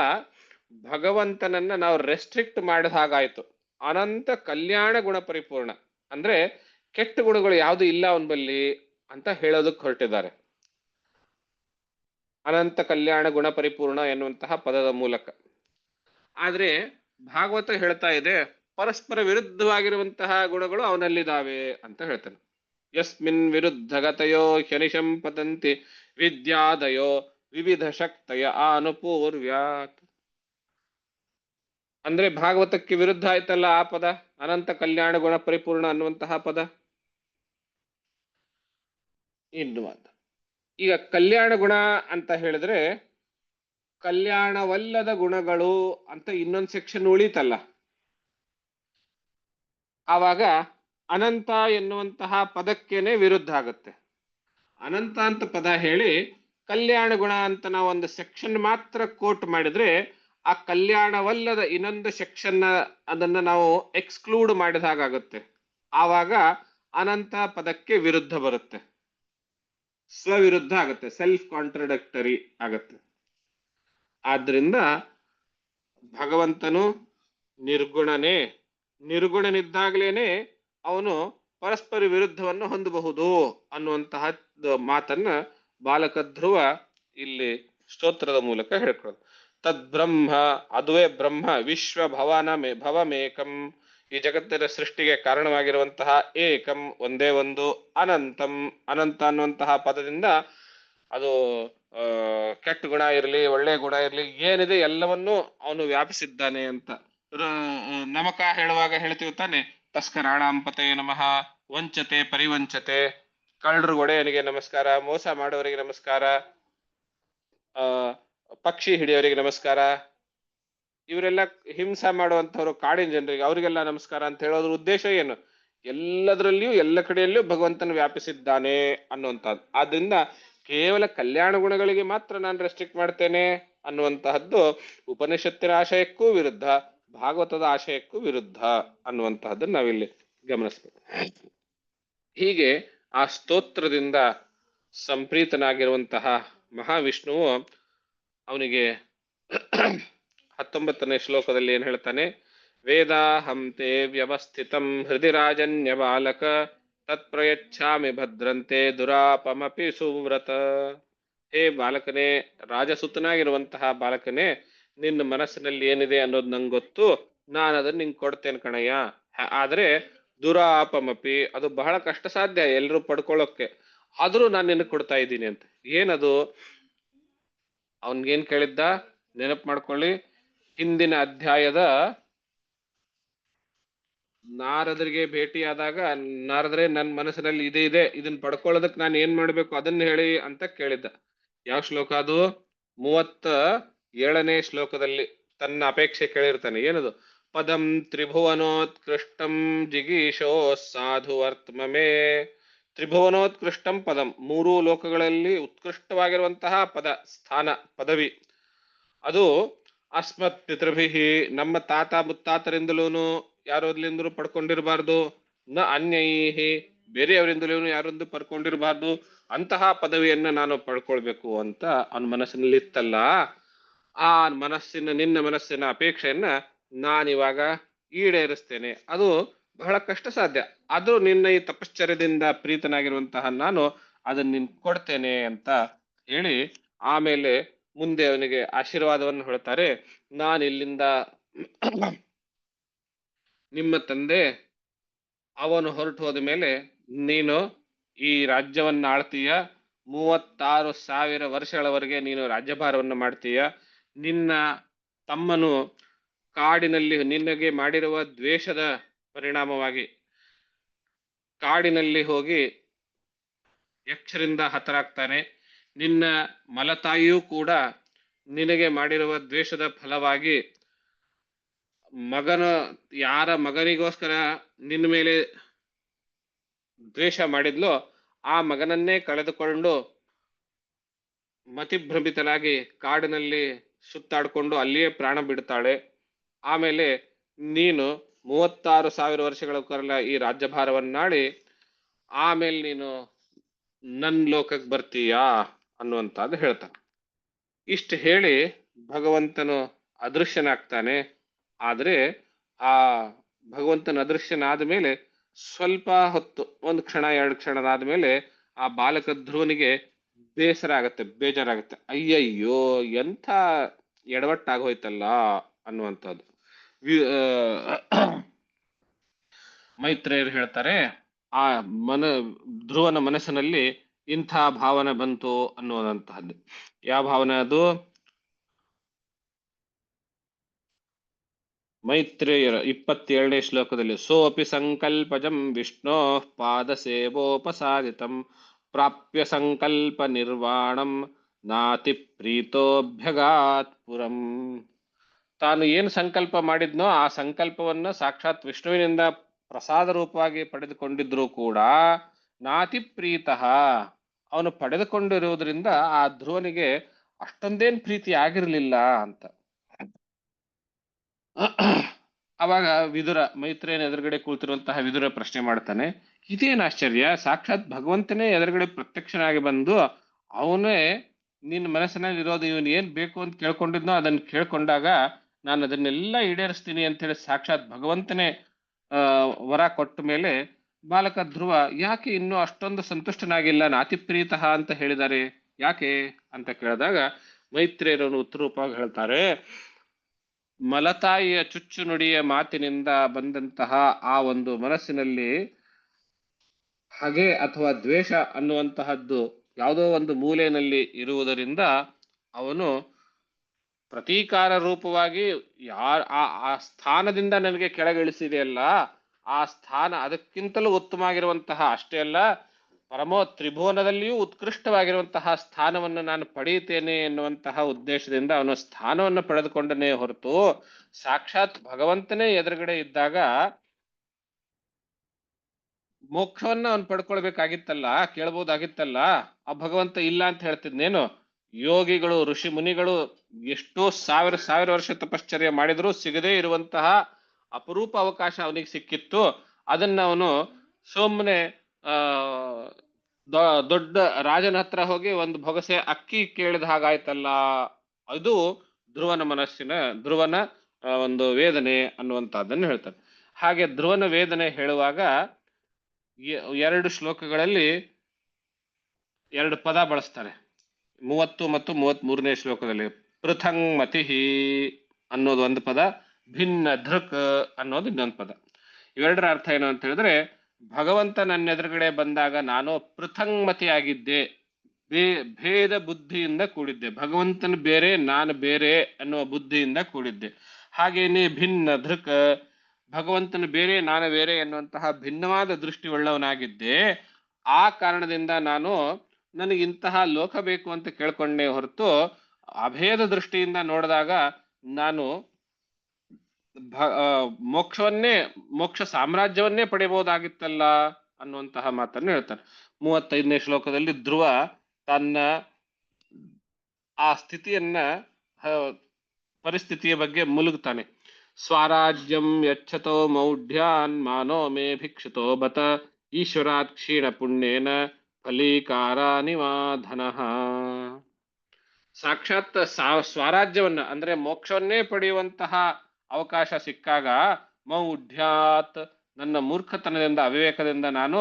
ಭಗವಂತನನ್ನ ನಾವು ರೆಸ್ಟ್ರಿಕ್ಟ್ ಮಾಡಿದ ಹಾಗಾಯ್ತು. ಅನಂತ ಕಲ್ಯಾಣ ಗುಣ ಪರಿಪೂರ್ಣ ಅಂದ್ರೆ ಕೆಟ್ಟ ಗುಣಗಳು ಯಾವುದು ಇಲ್ಲ ಅವನ ಬಲ್ಲಿ ಅಂತ ಹೇಳೋದಕ್ಕೆ ಹೊರಟಿದ್ದಾರೆ, ಅನಂತ ಕಲ್ಯಾಣ ಗುಣ ಪರಿಪೂರ್ಣ ಎನ್ನುವಂತಹ ಪದದ ಮೂಲಕ. ಆದ್ರೆ ಭಾಗವತ ಹೇಳ್ತಾ ಇದೆ, ಪರಸ್ಪರ ವಿರುದ್ಧವಾಗಿರುವಂತಹ ಗುಣಗಳು ಅವನಲ್ಲಿದ್ದಾವೆ ಅಂತ ಹೇಳ್ತಾನೆ. ಯಸ್ಮಿನ್ ವಿರುದ್ಧಗತಯೋ ಹ್ಯನಿಶಂ ಪತಂತಿ ವಿದ್ಯಾದಯೋ ವಿವಿಧ ಶಕ್ತಯ ಅನುಪೂರ್ವ್ಯಾತ್. ಅಂದ್ರೆ ಭಾಗವತಕ್ಕೆ ವಿರುದ್ಧ ಆಯ್ತಲ್ಲ ಆ ಪದ, ಅನಂತ ಕಲ್ಯಾಣ ಗುಣ ಪರಿಪೂರ್ಣ ಅನ್ನುವಂತಹ ಪದ. ಇನ್ನು ಈಗ ಕಲ್ಯಾಣ ಗುಣ ಅಂತ ಹೇಳಿದ್ರೆ, ಕಲ್ಯಾಣವಲ್ಲದ ಗುಣಗಳು ಅಂತ ಇನ್ನೊಂದು ಸೆಕ್ಷನ್ ಉಳಿತಲ್ಲ, ಆವಾಗ ಅನಂತ ಎನ್ನುವಂತಹ ಪದಕ್ಕೇನೆ ವಿರುದ್ಧ ಆಗುತ್ತೆ. ಅನಂತ ಅಂತ ಪದ ಹೇಳಿ ಕಲ್ಯಾಣ ಗುಣ ಅಂತ ನಾವು ಒಂದು ಸೆಕ್ಷನ್ ಮಾತ್ರ ಕೋಟ್ ಮಾಡಿದ್ರೆ, ಆ ಕಲ್ಯಾಣವಲ್ಲದ ಇನ್ನೊಂದು ಸೆಕ್ಷನ್ ಅದನ್ನ ನಾವು ಎಕ್ಸ್ಕ್ಲೂಡ್ ಮಾಡಿದ ಹಾಗಾಗುತ್ತೆ. ಆವಾಗ ಅನಂತ ಪದಕ್ಕೆ ವಿರುದ್ಧ ಬರುತ್ತೆ, ಸ್ವವಿರುದ್ಧ ಆಗುತ್ತೆ, ಸೆಲ್ಫ್ ಕಾಂಟ್ರಡಕ್ಟರಿ ಆಗುತ್ತೆ. ಆದ್ರಿಂದ ಭಗವಂತನು ನಿರ್ಗುಣನೇ, ನಿರ್ಗುಣನಿದ್ದಾಗಲೇನೆ ಅವನು ಪರಸ್ಪರ ವಿರುದ್ಧವನ್ನು ಹೊಂದಬಹುದು ಅನ್ನುವಂತಹ ಮಾತನ್ನ ಬಾಲಕ ಧ್ರುವ ಇಲ್ಲಿ ಸ್ತೋತ್ರದ ಮೂಲಕ ಹೇಳ್ಕೊಳ್ಳೋದು. ತದ್ಬ್ರಹ್ಮ, ಅದುವೇ ಬ್ರಹ್ಮ, ವಿಶ್ವ ಭವಮೇಕಂ, ಈ ಜಗತ್ತಿನ ಸೃಷ್ಟಿಗೆ ಕಾರಣವಾಗಿರುವಂತಹ ಏಕಂ, ಒಂದೇ ಒಂದು, ಅನಂತಂ, ಅನಂತ ಅನ್ನುವಂತಹ ಪದದಿಂದ ಅದು ಕೆಟ್ಟ ಗುಣ ಇರಲಿ ಒಳ್ಳೆ ಗುಣ ಇರಲಿ ಏನಿದೆ ಎಲ್ಲವನ್ನೂ ಅವನು ವ್ಯಾಪಿಸಿದ್ದಾನೆ ಅಂತ. ನಮಕ ಹೇಳುವಾಗ ಹೇಳ್ತೀವಿ ತಾನೆ, ತಸ್ಕರಾಣಾಂಪತೆ ನಮಃ ವಂಚತೆ ಪರಿವಂಚತೆ ಕಳ್ಳರು ಒಡೆಯನಿಗೆ ನಮಸ್ಕಾರ, ಮೋಸ ಮಾಡೋರಿಗೆ ನಮಸ್ಕಾರ, ಪಕ್ಷಿ ಹಿಡಿಯೋರಿಗೆ ನಮಸ್ಕಾರ, ಇವರೆಲ್ಲ ಹಿಂಸೆ ಮಾಡುವಂತವ್ರು ಕಾಡಿನ ಜನರಿಗೆ ಅವರಿಗೆಲ್ಲ ನಮಸ್ಕಾರ ಅಂತ ಹೇಳೋದ್ರ ಉದ್ದೇಶ ಏನು? ಎಲ್ಲದರಲ್ಲಿಯೂ ಎಲ್ಲ ಕಡೆಯಲ್ಲಿಯೂ ಭಗವಂತನ ವ್ಯಾಪಿಸಿದ್ದಾನೆ ಅನ್ನುವಂಥದ್ದು. ಆದ್ರಿಂದ ಕೇವಲ ಕಲ್ಯಾಣ ಗುಣಗಳಿಗೆ ಮಾತ್ರ ನಾನು ರೆಸ್ಟ್ರಿಕ್ಟ್ ಮಾಡ್ತೇನೆ ಅನ್ನುವಂತಹದ್ದು ಉಪನಿಷತ್ತಿನ ಆಶಯಕ್ಕೂ ವಿರುದ್ಧ, ಭಾಗವತದ ಆಶಯಕ್ಕೂ ವಿರುದ್ಧ ಅನ್ನುವಂತಹದ್ದನ್ನು ನಾವಿಲ್ಲಿ ಗಮನಿಸ್ಬೇಕು. ಹೀಗೆ ಆ ಸ್ತೋತ್ರದಿಂದ ಸಂಪ್ರೀತನಾಗಿರುವಂತಹ ಮಹಾವಿಷ್ಣುವು ಅವನಿಗೆ 19ನೇ ಶ್ಲೋಕದಲ್ಲಿ ಏನ್ ಹೇಳ್ತಾನೆ? ವೇದಾಹಂತೆ ವ್ಯವಸ್ಥಿತಂ ಹೃದಯ ರಾಜನ್ಯ ಬಾಲಕ ತತ್ಪ್ರಯಚ್ಛಾಮಿ ಭದ್ರಂತೆ ದುರಾಪಮಪಿ ಸುವ್ರತ. ಹೇ ಬಾಲಕನೇ, ರಾಜಸುತನಾಗಿರುವಂತಹ ಬಾಲಕನೇ, ನಿನ್ನ ಮನಸ್ಸಿನಲ್ಲಿ ಏನಿದೆ ಅನ್ನೋದು ನಂಗೆ ಗೊತ್ತು, ನಾನು ಅದನ್ನ ನಿಂಗೆ ಕೊಡ್ತೇನೆ ಕಣಯ್ಯ. ಆದ್ರೆ ದುರಾಪಮಪಿ, ಅದು ಬಹಳ ಕಷ್ಟ ಸಾಧ್ಯ ಎಲ್ರೂ ಪಡ್ಕೊಳ್ಳೋಕೆ, ಆದ್ರೂ ನಾನು ನಿನಗೆ ಕೊಡ್ತಾ ಇದ್ದೀನಿ ಅಂತ. ಏನದು? ಅವನ್ಗೇನ್ ಕೇಳಿದ್ದ ನೆನಪು ಮಾಡ್ಕೊಳ್ಳಿ. ಹಿಂದಿನ ಅಧ್ಯಾಯದ ನಾರದರಿಗೆ ಭೇಟಿಯಾದಾಗ ನಾರದ್ರೆ ನನ್ನ ಮನಸ್ಸಿನಲ್ಲಿ ಇದೆ ಇದೆ, ಇದನ್ನ ಪಡ್ಕೊಳ್ಳೋದಕ್ಕೆ ನಾನು ಏನ್ ಮಾಡ್ಬೇಕು ಅದನ್ನ ಹೇಳಿ ಅಂತ ಕೇಳಿದ್ದ. ಯಾವ ಶ್ಲೋಕ ಅದು? 37ನೇ ಶ್ಲೋಕದಲ್ಲಿ ತನ್ನ ಅಪೇಕ್ಷೆ ಕೇಳಿರ್ತಾನೆ. ಏನದು? ಪದಂ ತ್ರಿಭುವನೋತ್ಕೃಷ್ಟಂ ಜಿಗೀಶೋ ಸಾಧು ವರ್ತಮೇ. ತ್ರಿಭುವನೋತ್ಕೃಷ್ಟಂ ಪದಂ, 3 ಲೋಕಗಳಲ್ಲಿ ಉತ್ಕೃಷ್ಟವಾಗಿರುವಂತಹ ಪದ, ಸ್ಥಾನ, ಪದವಿ. ಅದು ಅಸ್ಮತ್ ಪಿತೃಭಿಹಿ, ನಮ್ಮ ತಾತ ಮುತ್ತಾತರಿಂದಲೂ ಯಾರೋದ್ರಿಂದಲೂ ಪಡ್ಕೊಂಡಿರಬಾರ್ದು, ನ ಅನ್ಯೈಹಿ, ಬೇರೆಯವರಿಂದಲೂ ಯಾರೊಂದು ಪಡ್ಕೊಂಡಿರಬಾರ್ದು, ಅಂತಹ ಪದವಿಯನ್ನ ನಾನು ಪಡ್ಕೊಳ್ಬೇಕು ಅಂತ ಅವನ ಮನಸ್ಸಿನಲ್ಲಿ ಇತ್ತಲ್ಲ. ಆ ನಿನ್ನ ಮನಸ್ಸಿನ ಅಪೇಕ್ಷೆಯನ್ನ ನಾನಿವಾಗ ಈಡೇರಿಸ್ತೇನೆ. ಅದು ಬಹಳ ಕಷ್ಟ ಸಾಧ್ಯ, ಅದು ನಿನ್ನ ಈ ತಪಶ್ಚರ್ಯದಿಂದ ಪ್ರೀತನಾಗಿರುವಂತಹ ನಾನು ಅದನ್ನ ನಿನ್ ಕೊಡ್ತೇನೆ ಅಂತ ಹೇಳಿ ಆಮೇಲೆ ಮುಂದೆ ಅವನಿಗೆ ಆಶೀರ್ವಾದವನ್ನು ಹೇಳ್ತಾರೆ. ನಾನಿಲ್ಲಿಂದ ನಿಮ್ಮ ತಂದೆ ಅವನು ಹೊರಟು ಹೋದ ಮೇಲೆ ನೀನು ಈ ರಾಜ್ಯವನ್ನ ಆಳ್ತೀಯ, 36,000 ವರ್ಷಗಳವರೆಗೆ ನೀನು ರಾಜ್ಯಭಾರವನ್ನು ಮಾಡ್ತೀಯ. ನಿನ್ನ ತಮ್ಮನು ಕಾಡಿನಲ್ಲಿ ನಿನಗೆ ಮಾಡಿರುವ ದ್ವೇಷದ ಪರಿಣಾಮವಾಗಿ ಕಾಡಿನಲ್ಲಿ ಹೋಗಿ ಯಕ್ಷರಿಂದ ಹತರಾಗ್ತಾನೆ. ನಿನ್ನ ಮಲತಾಯಿಯೂ ಕೂಡ ನಿನಗೆ ಮಾಡಿರುವ ದ್ವೇಷದ ಫಲವಾಗಿ ಯಾರ ಮಗನಿಗೋಸ್ಕರ ನಿನ್ನ ಮೇಲೆ ದ್ವೇಷ ಮಾಡಿದ್ಲೋ ಆ ಮಗನನ್ನೇ ಕಳೆದುಕೊಂಡು ಮತಿಭ್ರಮಿತನಾಗಿ ಕಾಡಿನಲ್ಲಿ ಸುತ್ತಾಡ್ಕೊಂಡು ಅಲ್ಲಿಯೇ ಪ್ರಾಣ ಬಿಡ್ತಾಳೆ. ಆಮೇಲೆ ನೀನು 36,000 ವರ್ಷಗಳ ಕಾಲ ಈ ರಾಜ್ಯಭಾರವನ್ನಾಡಿ ಆಮೇಲೆ ನೀನು ನನ್ನ ಲೋಕಕ್ಕೆ ಬರ್ತೀಯಾ ಅನ್ನುವಂಥದ್ದು ಹೇಳ್ತಾನೆ. ಇಷ್ಟು ಹೇಳಿ ಭಗವಂತನು ಅದೃಶ್ಯನಾಗ್ತಾನೆ. ಆದ್ರೆ ಆ ಭಗವಂತನ ಅದೃಶ್ಯನಾದ ಮೇಲೆ ಸ್ವಲ್ಪ ಹೊತ್ತು, 1 ಕ್ಷಣ 2 ಕ್ಷಣದಾದ ಮೇಲೆ ಆ ಬಾಲಕ ಧ್ರುವನಿಗೆ ಬೇಸರ ಆಗತ್ತೆ, ಬೇಜಾರಾಗತ್ತೆ. ಅಯ್ಯಯ್ಯೋ ಎಂಥ ಎಡವಟ್ಟಾಗೋಯ್ತಲ್ಲ ಅನ್ನುವಂಥದ್ದು. ಮೈತ್ರೇಯರು ಹೇಳ್ತಾರೆ, ಆ ಧ್ರುವನ ಮನಸ್ಸಿನಲ್ಲಿ ಇಂಥ ಭಾವನೆ ಬಂತು ಅನ್ನುವಂತಹದ್ದು. ಯಾವ ಭಾವನೆ ಅದು? ಮೈತ್ರೇಯರ 27ನೇ ಶ್ಲೋಕದಲ್ಲಿ ಸೋಪಿ ಸಂಕಲ್ಪಜಂ ವಿಷ್ಣೋ ಪಾದ ಸೇವೋಪಸಾದಿತಂ ಪ್ರಾಪ್ಯ ಸಂಕಲ್ಪ ನಿರ್ವಾಣಂ ನಾತಿ ಪ್ರೀತೋಭ್ಯಗಾತ್ ಪುರಂ. ತಾನು ಏನು ಸಂಕಲ್ಪ ಮಾಡಿದ್ನೋ ಆ ಸಂಕಲ್ಪವನ್ನ ಸಾಕ್ಷಾತ್ ವಿಷ್ಣುವಿನಿಂದ ಪ್ರಸಾದ ರೂಪವಾಗಿ ಪಡೆದುಕೊಂಡಿದ್ರು ಕೂಡ ನಾತಿ ಪ್ರೀತಃ, ಅವನು ಪಡೆದುಕೊಂಡಿರುವುದರಿಂದ ಆ ಧ್ರುವನಿಗೆ ಅಷ್ಟೊಂದೇನ್ ಪ್ರೀತಿ ಆಗಿರ್ಲಿಲ್ಲ ಅಂತ. ಅವಾಗ ವಿದುರ, ಮೈತ್ರೇಯನ ಎದುರುಗಡೆ ಕೂತಿರುವಂತಹ ವಿದುರ ಪ್ರಶ್ನೆ ಮಾಡ್ತಾನೆ, ಇದೇನು ಆಶ್ಚರ್ಯ, ಸಾಕ್ಷಾತ್ ಭಗವಂತನೇ ಎದುರುಗಡೆ ಪ್ರತ್ಯಕ್ಷನಾಗಿ ಬಂದು ಅವನೇ ನಿನ್ನ ಮನಸ್ಸಿನಲ್ಲಿ ಇರೋದು, ಇವನ್ ಏನ್ ಬೇಕು ಅಂತ ಕೇಳ್ಕೊಂಡಿದ್ನೋ ಅದನ್ನ ಕೇಳ್ಕೊಂಡಾಗ ನಾನು ಅದನ್ನೆಲ್ಲ ಈಡೇರಿಸ್ತೀನಿ ಅಂತ ಹೇಳಿ ಸಾಕ್ಷಾತ್ ಭಗವಂತನೇ ವರ ಕೊಟ್ಟ ಮೇಲೆ ಬಾಲಕ ಧ್ರುವ ಯಾಕೆ ಇನ್ನೂ ಅಷ್ಟೊಂದು ಸಂತುಷ್ಟನಾಗಿಲ್ಲ, ನಾತಿಪ್ರೀತಃ ಅಂತ ಹೇಳಿದ್ದಾರೆ, ಯಾಕೆ ಅಂತ ಕೇಳಿದಾಗ ಮೈತ್ರೇಯರನ್ನು ಉತ್ತರೂಪವಾಗಿ ಹೇಳ್ತಾರೆ, ಮಲತಾಯಿಯ ಚುಚ್ಚು ನುಡಿಯ ಮಾತಿನಿಂದ ಬಂದಂತಹ ಆ ಒಂದು ಮನಸ್ಸಿನಲ್ಲಿ ಹಾಗೆ ಅಥವಾ ದ್ವೇಷ ಅನ್ನುವಂತಹದ್ದು ಯಾವುದೋ ಒಂದು ಮೂಲೆಯಲ್ಲಿ ಇರುವುದರಿಂದ ಅವನು ಪ್ರತೀಕಾರ ರೂಪವಾಗಿ ಆ ಸ್ಥಾನದಿಂದ ನನಗೆ ಕೆಳಗಿಳಿಸಿದೆಯಲ್ಲ, ಆ ಸ್ಥಾನ ಅದಕ್ಕಿಂತಲೂ ಉತ್ತಮವಾಗಿರುವಂತಹ, ಅಷ್ಟೇ ಅಲ್ಲ ತ್ರಿಭುವನದಲ್ಲಿಯೂ ಉತ್ಕೃಷ್ಟವಾಗಿರುವಂತಹ ಸ್ಥಾನವನ್ನು ನಾನು ಪಡೆಯುತ್ತೇನೆ ಎನ್ನುವಂತಹ ಉದ್ದೇಶದಿಂದ ಅವನು ಸ್ಥಾನವನ್ನು ಪಡೆದುಕೊಂಡನೇ ಹೊರತು ಸಾಕ್ಷಾತ್ ಭಗವಂತನೇ ಎದುರುಗಡೆ ಇದ್ದಾಗ ಮೋಕ್ಷವನ್ನ ಅವನು ಪಡ್ಕೊಳ್ಬೇಕಾಗಿತ್ತಲ್ಲ, ಕೇಳ್ಬೋದಾಗಿತ್ತಲ್ಲ. ಆ ಭಗವಂತ ಇಲ್ಲ ಅಂತ ಹೇಳ್ತಿದ್ನೇನು? ಯೋಗಿಗಳು, ಋಷಿ ಮುನಿಗಳು ಎಷ್ಟೋ ಸಾವಿರ ಸಾವಿರ ವರ್ಷ ತಪಶ್ಚರ್ಯ ಮಾಡಿದ್ರು ಸಿಗದೇ ಇರುವಂತಹ ಅಪರೂಪ ಅವಕಾಶ ಅವನಿಗೆ ಸಿಕ್ಕಿತ್ತು. ಅದನ್ನ ಅವನು ಸುಮ್ಮನೆ ಆ ದೊಡ್ಡ ರಾಜನ ಹತ್ರ ಹೋಗಿ ಒಂದು ಭೊಗಸೆ ಅಕ್ಕಿ ಕೇಳಿದ ಹಾಗಾಯ್ತಲ್ಲ. ಅದು ಧ್ರುವನ ಒಂದು ವೇದನೆ ಅನ್ನುವಂತಹದ್ದನ್ನು ಹೇಳ್ತಾರೆ. ಹಾಗೆ ಧ್ರುವನ ವೇದನೆ ಹೇಳುವಾಗ 2 ಶ್ಲೋಕಗಳಲ್ಲಿ 2 ಪದ ಬಳಸ್ತಾರೆ. 30 ಮತ್ತು 33ನೇ ಶ್ಲೋಕದಲ್ಲಿ ಪೃಥಂಗ್ ಮತಿಹಿ ಅನ್ನೋದು ಒಂದು ಪದ, ಭಿನ್ನ ಧೃಕ್ ಅನ್ನೋದು ಇನ್ನೊಂದು ಪದ. ಇವೆರಡರ ಅರ್ಥ ಏನು ಅಂತ ಹೇಳಿದ್ರೆ, ಭಗವಂತ ನನ್ನ ಎದುರುಗಡೆ ಬಂದಾಗ ನಾನು ಪೃಥಂಗ್ಮತಿ ಆಗಿದ್ದೆ, ಭೇದ ಬುದ್ಧಿಯಿಂದ ಕೂಡಿದ್ದೆ. ಭಗವಂತನ ಬೇರೆ, ನಾನು ಬೇರೆ ಅನ್ನುವ ಬುದ್ಧಿಯಿಂದ ಕೂಡಿದ್ದೆ. ಹಾಗೇನೆ ಭಿನ್ನ ಧೃಕ್, ಭಗವಂತನ ಬೇರೆ, ನಾನು ಬೇರೆ ಎನ್ನುವಂತಹ ಭಿನ್ನವಾದ ದೃಷ್ಟಿ ಉಳ್ಳವನಾಗಿದ್ದೆ. ಆ ಕಾರಣದಿಂದ ನನಗೆ ಇಂತಹ ಲೋಕ ಬೇಕು ಅಂತ ಕೇಳ್ಕೊಂಡೇ ಹೊರತು ಅಭೇದ ದೃಷ್ಟಿಯಿಂದ ನೋಡಿದಾಗ ನಾನು ಮೋಕ್ಷ ಸಾಮ್ರಾಜ್ಯವನ್ನೇ ಪಡೆಯಬಹುದಾಗಿತ್ತಲ್ಲ ಅನ್ನುವಂತಹ ಮಾತನ್ನು ಹೇಳ್ತಾರೆ. 35ನೇ ಶ್ಲೋಕದಲ್ಲಿ ಧ್ರುವ ತನ್ನ ಆ ಸ್ಥಿತಿಯನ್ನ ಪರಿಸ್ಥಿತಿಯ ಬಗ್ಗೆ ಮುಲುಗುತ್ತಾನೆ. ಸ್ವರಾಜ್ಯಂ ಯಚ್ಛತೋ ಮೌಢ್ಯಾನ್ ಮಾನೋ ಮೇ ಭಿಕ್ಷುತೋ ಬತ ಈಶ್ವರಾತ್ ಕ್ಷೀಣ ಪುಣ್ಯೇನ ಫಲೀಕಾರಾನಿವಾಧನಃ. ಸಾಕ್ಷಾತ್ ಸ್ವರಾಜ್ಯವನ್ನ ಅಂದ್ರೆ ಮೋಕ್ಷವನ್ನೇ ಪಡೆಯುವಂತಹ ಅವಕಾಶ ಸಿಕ್ಕಾಗ ಮೌಢ್ಯಾತ್, ನನ್ನ ಮೂರ್ಖತನದಿಂದ ಅವಿವೇಕದಿಂದ ನಾನು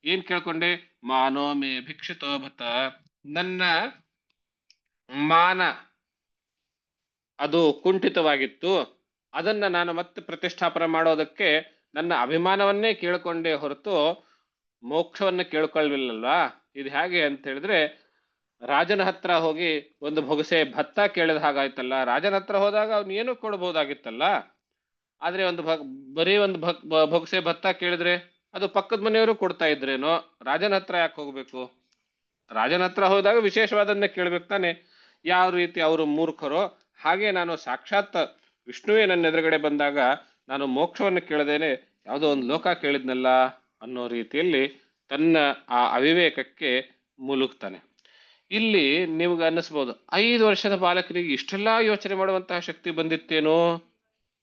ಏನ್ ಕೇಳ್ಕೊಂಡೆ? ಮಾನೋ ಮೇ ಭಿಕ್ಷುತೋ ಬತ, ನನ್ನ ಮಾನ ಅದು ಕುಂಠಿತವಾಗಿತ್ತು, ಅದನ್ನ ನಾನು ಮತ್ತೆ ಪ್ರತಿಷ್ಠಾಪನೆ ಮಾಡೋದಕ್ಕೆ ನನ್ನ ಅಭಿಮಾನವನ್ನೇ ಕೇಳ್ಕೊಂಡೇ ಹೊರತು ಮೋಕ್ಷವನ್ನ ಕೇಳ್ಕೊಳ್ವಿಲ್ಲಲ್ವಾ. ಇದು ಹೇಗೆ ಅಂತ ಹೇಳಿದ್ರೆ, ರಾಜನ ಹತ್ರ ಹೋಗಿ ಒಂದು ಭೊಗಸೆ ಭತ್ತ ಕೇಳಿದ ಹಾಗಾಯ್ತಲ್ಲ. ರಾಜನ ಹತ್ರ ಹೋದಾಗ ಅವ್ನು ಏನು ಕೊಡ್ಬೋದಾಗಿತ್ತಲ್ಲ. ಆದ್ರೆ ಬರೀ ಒಂದು ಭೊಗಸೆ ಭತ್ತ ಕೇಳಿದ್ರೆ ಅದು ಪಕ್ಕದ ಮನೆಯವರು ಕೊಡ್ತಾ ಇದ್ರೇನೋ, ರಾಜನ ಹತ್ರ ಯಾಕೆ ಹೋಗ್ಬೇಕು? ರಾಜನ ಹತ್ರ ಹೋದಾಗ ವಿಶೇಷವಾದನ್ನೇ ಕೇಳ್ಬೇಕು ತಾನೆ. ಯಾವ ರೀತಿ ಅವರು ಮೂರ್ಖರೋ ಹಾಗೆ ನಾನು ಸಾಕ್ಷಾತ್ ವಿಷ್ಣುವೇ ನನ್ನ ಎದುರುಗಡೆ ಬಂದಾಗ ನಾನು ಮೋಕ್ಷವನ್ನು ಕೇಳದೇನೆ ಯಾವುದೋ ಒಂದು ಲೋಕ ಕೇಳಿದ್ನಲ್ಲ ಅನ್ನೋ ರೀತಿಯಲ್ಲಿ ತನ್ನ ಆ ಅವಿವೇಕಕ್ಕೆ ಮುಲುಗ್ತಾನೆ. ಇಲ್ಲಿ ನಿಮ್ಗೆ ಅನ್ನಿಸ್ಬೋದು, 5 ವರ್ಷದ ಬಾಲಕರಿಗೆ ಇಷ್ಟೆಲ್ಲಾ ಯೋಚನೆ ಮಾಡುವಂತಹ ಶಕ್ತಿ ಬಂದಿತ್ತೇನೋ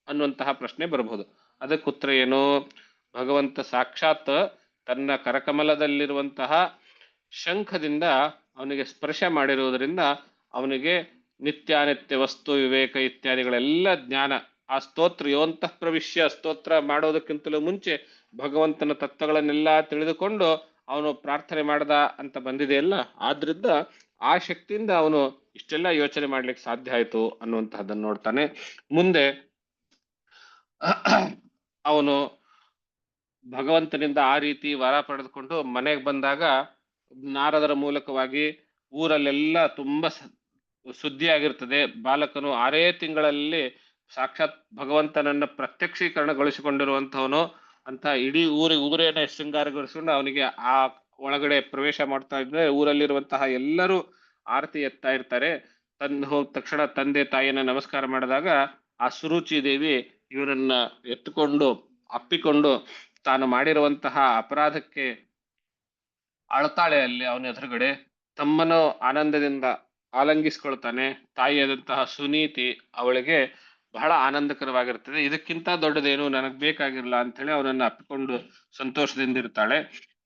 ಅನ್ನುವಂತಹ ಪ್ರಶ್ನೆ ಬರಬಹುದು. ಅದಕ್ಕೆ ಉತ್ತರ ಏನು? ಭಗವಂತ ಸಾಕ್ಷಾತ್ ತನ್ನ ಕರಕಮಲದಲ್ಲಿರುವಂತಹ ಶಂಖದಿಂದ ಅವನಿಗೆ ಸ್ಪರ್ಶ ಮಾಡಿರುವುದರಿಂದ ಅವನಿಗೆ ನಿತ್ಯಾನಿತ್ಯ ವಸ್ತು ವಿವೇಕ ಇತ್ಯಾದಿಗಳೆಲ್ಲ ಜ್ಞಾನ. ಆ ಸ್ತೋತ್ರ ಯೋಂತಃ ಪ್ರವಿಶ್ಯ ಸ್ತೋತ್ರ ಮಾಡೋದಕ್ಕಿಂತಲೂ ಮುಂಚೆ ಭಗವಂತನ ತತ್ವಗಳನ್ನೆಲ್ಲ ತಿಳಿದುಕೊಂಡು ಅವನು ಪ್ರಾರ್ಥನೆ ಮಾಡ್ದ ಅಂತ ಬಂದಿದೆಯಲ್ಲ. ಆದ್ರಿಂದ ಆ ಶಕ್ತಿಯಿಂದ ಅವನು ಇಷ್ಟೆಲ್ಲ ಯೋಚನೆ ಮಾಡ್ಲಿಕ್ಕೆ ಸಾಧ್ಯ ಆಯ್ತು ಅನ್ನುವಂತಹದ್ದನ್ನು ನೋಡ್ತಾನೆ. ಮುಂದೆ ಅವನು ಭಗವಂತನಿಂದ ಆ ರೀತಿ ವರ ಪಡೆದುಕೊಂಡು ಮನೆಗೆ ಬಂದಾಗ ನಾರದರ ಮೂಲಕವಾಗಿ ಊರಲ್ಲೆಲ್ಲ ತುಂಬಾ ಸುದ್ದಿ ಆಗಿರ್ತದೆ. ಬಾಲಕನು 6 ತಿಂಗಳಲ್ಲಿ ಸಾಕ್ಷಾತ್ ಭಗವಂತನನ್ನ ಪ್ರತ್ಯಕ್ಷೀಕರಣಗೊಳಿಸಿಕೊಂಡಿರುವಂತವನು ಅಂತ ಇಡೀ ಊರೇನೆ ಶೃಂಗಾರಗೊಳಿಸಿಕೊಂಡು ಅವನಿಗೆ ಆ ಒಳಗಡೆ ಪ್ರವೇಶ ಮಾಡ್ತಾ ಇದ್ರೆ ಊರಲ್ಲಿರುವಂತಹ ಎಲ್ಲರೂ ಆರತಿ ಎತ್ತಾ ಇರ್ತಾರೆ. ಹೋದ ತಕ್ಷಣ ತಂದೆ ತಾಯಿಯನ್ನ ನಮಸ್ಕಾರ ಮಾಡಿದಾಗ ಆ ಸುರುಚಿ ದೇವಿ ಇವರನ್ನ ಎತ್ತುಕೊಂಡು ಅಪ್ಪಿಕೊಂಡು ತಾನು ಮಾಡಿರುವಂತಹ ಅಪರಾಧಕ್ಕೆ ಅಳ್ತಾಳೆ. ಅಲ್ಲಿ ಅವನ ಎದುರುಗಡೆ ತಮ್ಮನು ಆನಂದದಿಂದ ಆಲಂಗಿಸ್ಕೊಳ್ತಾನೆ. ತಾಯಿಯಾದಂತಹ ಸುನೀತಿ ಅವಳಿಗೆ ಬಹಳ ಆನಂದಕರವಾಗಿರ್ತದೆ. ಇದಕ್ಕಿಂತ ದೊಡ್ಡದೇನು ನನಗ್ ಬೇಕಾಗಿರಲ್ಲ ಅಂತ ಹೇಳಿ ಅವನನ್ನ ಅಪ್ಪಿಕೊಂಡು ಸಂತೋಷದಿಂದ ಇರ್ತಾಳೆ.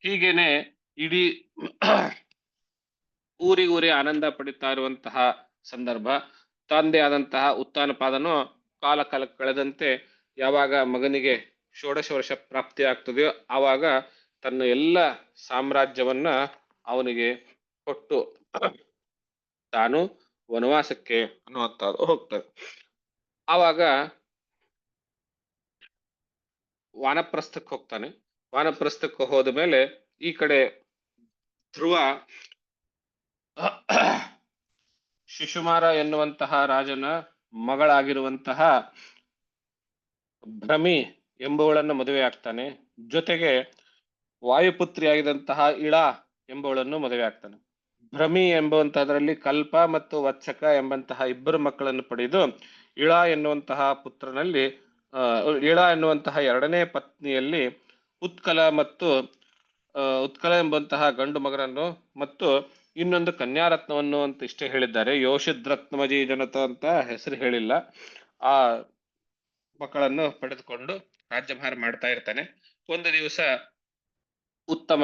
ಹೀಗೇನೆ ಇಡೀ ಊರಿಗೂರೇ ಆನಂದ ಪಡಿತಾ ಇರುವಂತಹ ಸಂದರ್ಭ. ತಂದೆ ಆದಂತಹ ಉತ್ತಾನಪಾದನು ಕಾಲ ಕಳೆದಂತೆ ಯಾವಾಗ ಮಗನಿಗೆ 16 ವರ್ಷ ಪ್ರಾಪ್ತಿ ಆಗ್ತದೆಯೋ ಆವಾಗ ತನ್ನ ಎಲ್ಲ ಸಾಮ್ರಾಜ್ಯವನ್ನ ಅವನಿಗೆ ಕೊಟ್ಟು ತಾನು ವನವಾಸಕ್ಕೆ ಅನ್ನುವಂಥದ್ದು ಹೋಗ್ತದೆ. ಆವಾಗ ವಾನಪ್ರಸ್ಥಕ್ಕೆ ಹೋಗ್ತಾನೆ. ವಾನಪ್ರಸ್ಥಕ್ಕೆ ಹೋದ ಮೇಲೆ ಈ ಕಡೆ ಧ್ರುವ ಶಿಶುಮಾರ ಎನ್ನುವಂತಹ ರಾಜನ ಮಗಳಾಗಿರುವಂತಹ ಭ್ರಮಿ ಎಂಬುವಳನ್ನ ಮದುವೆ ಆಗ್ತಾನೆ. ಜೊತೆಗೆ ವಾಯುಪುತ್ರಿಯಾಗಿದ್ದಂತಹ ಇಳ ಎಂಬುವಳನ್ನು ಮದುವೆ ಆಗ್ತಾನೆ. ಭ್ರಮಿ ಎಂಬುವಂತಹದ್ರಲ್ಲಿ ಕಲ್ಪ ಮತ್ತು ವತ್ಸಕ ಎಂಬಂತಹ ಇಬ್ಬರು ಮಕ್ಕಳನ್ನು ಪಡೆದು ಇಳ ಎನ್ನುವಂತಹ ಪುತ್ರನಲ್ಲಿ ಇಳ ಎನ್ನುವಂತಹ ಎರಡನೇ ಪತ್ನಿಯಲ್ಲಿ ಉತ್ಕಲ ಮತ್ತು ಉತ್ಕಲ ಎಂಬಂತಹ ಗಂಡು ಮಗನನ್ನು ಮತ್ತು ಇನ್ನೊಂದು ಕನ್ಯಾರತ್ನವನ್ನು ಅಂತ ಇಷ್ಟೇ ಹೇಳಿದ್ದಾರೆ. ಯೋಷಿದ್ರತ್ನಮಜಿ ಜನತ ಅಂತ ಹೆಸರು ಹೇಳಿಲ್ಲ. ಆ ಮಕ್ಕಳನ್ನು ಪಡೆದುಕೊಂಡು ರಾಜ್ಯಭಾರ ಮಾಡ್ತಾ ಇರ್ತಾನೆ. ಒಂದು ದಿವಸ ಉತ್ತಮ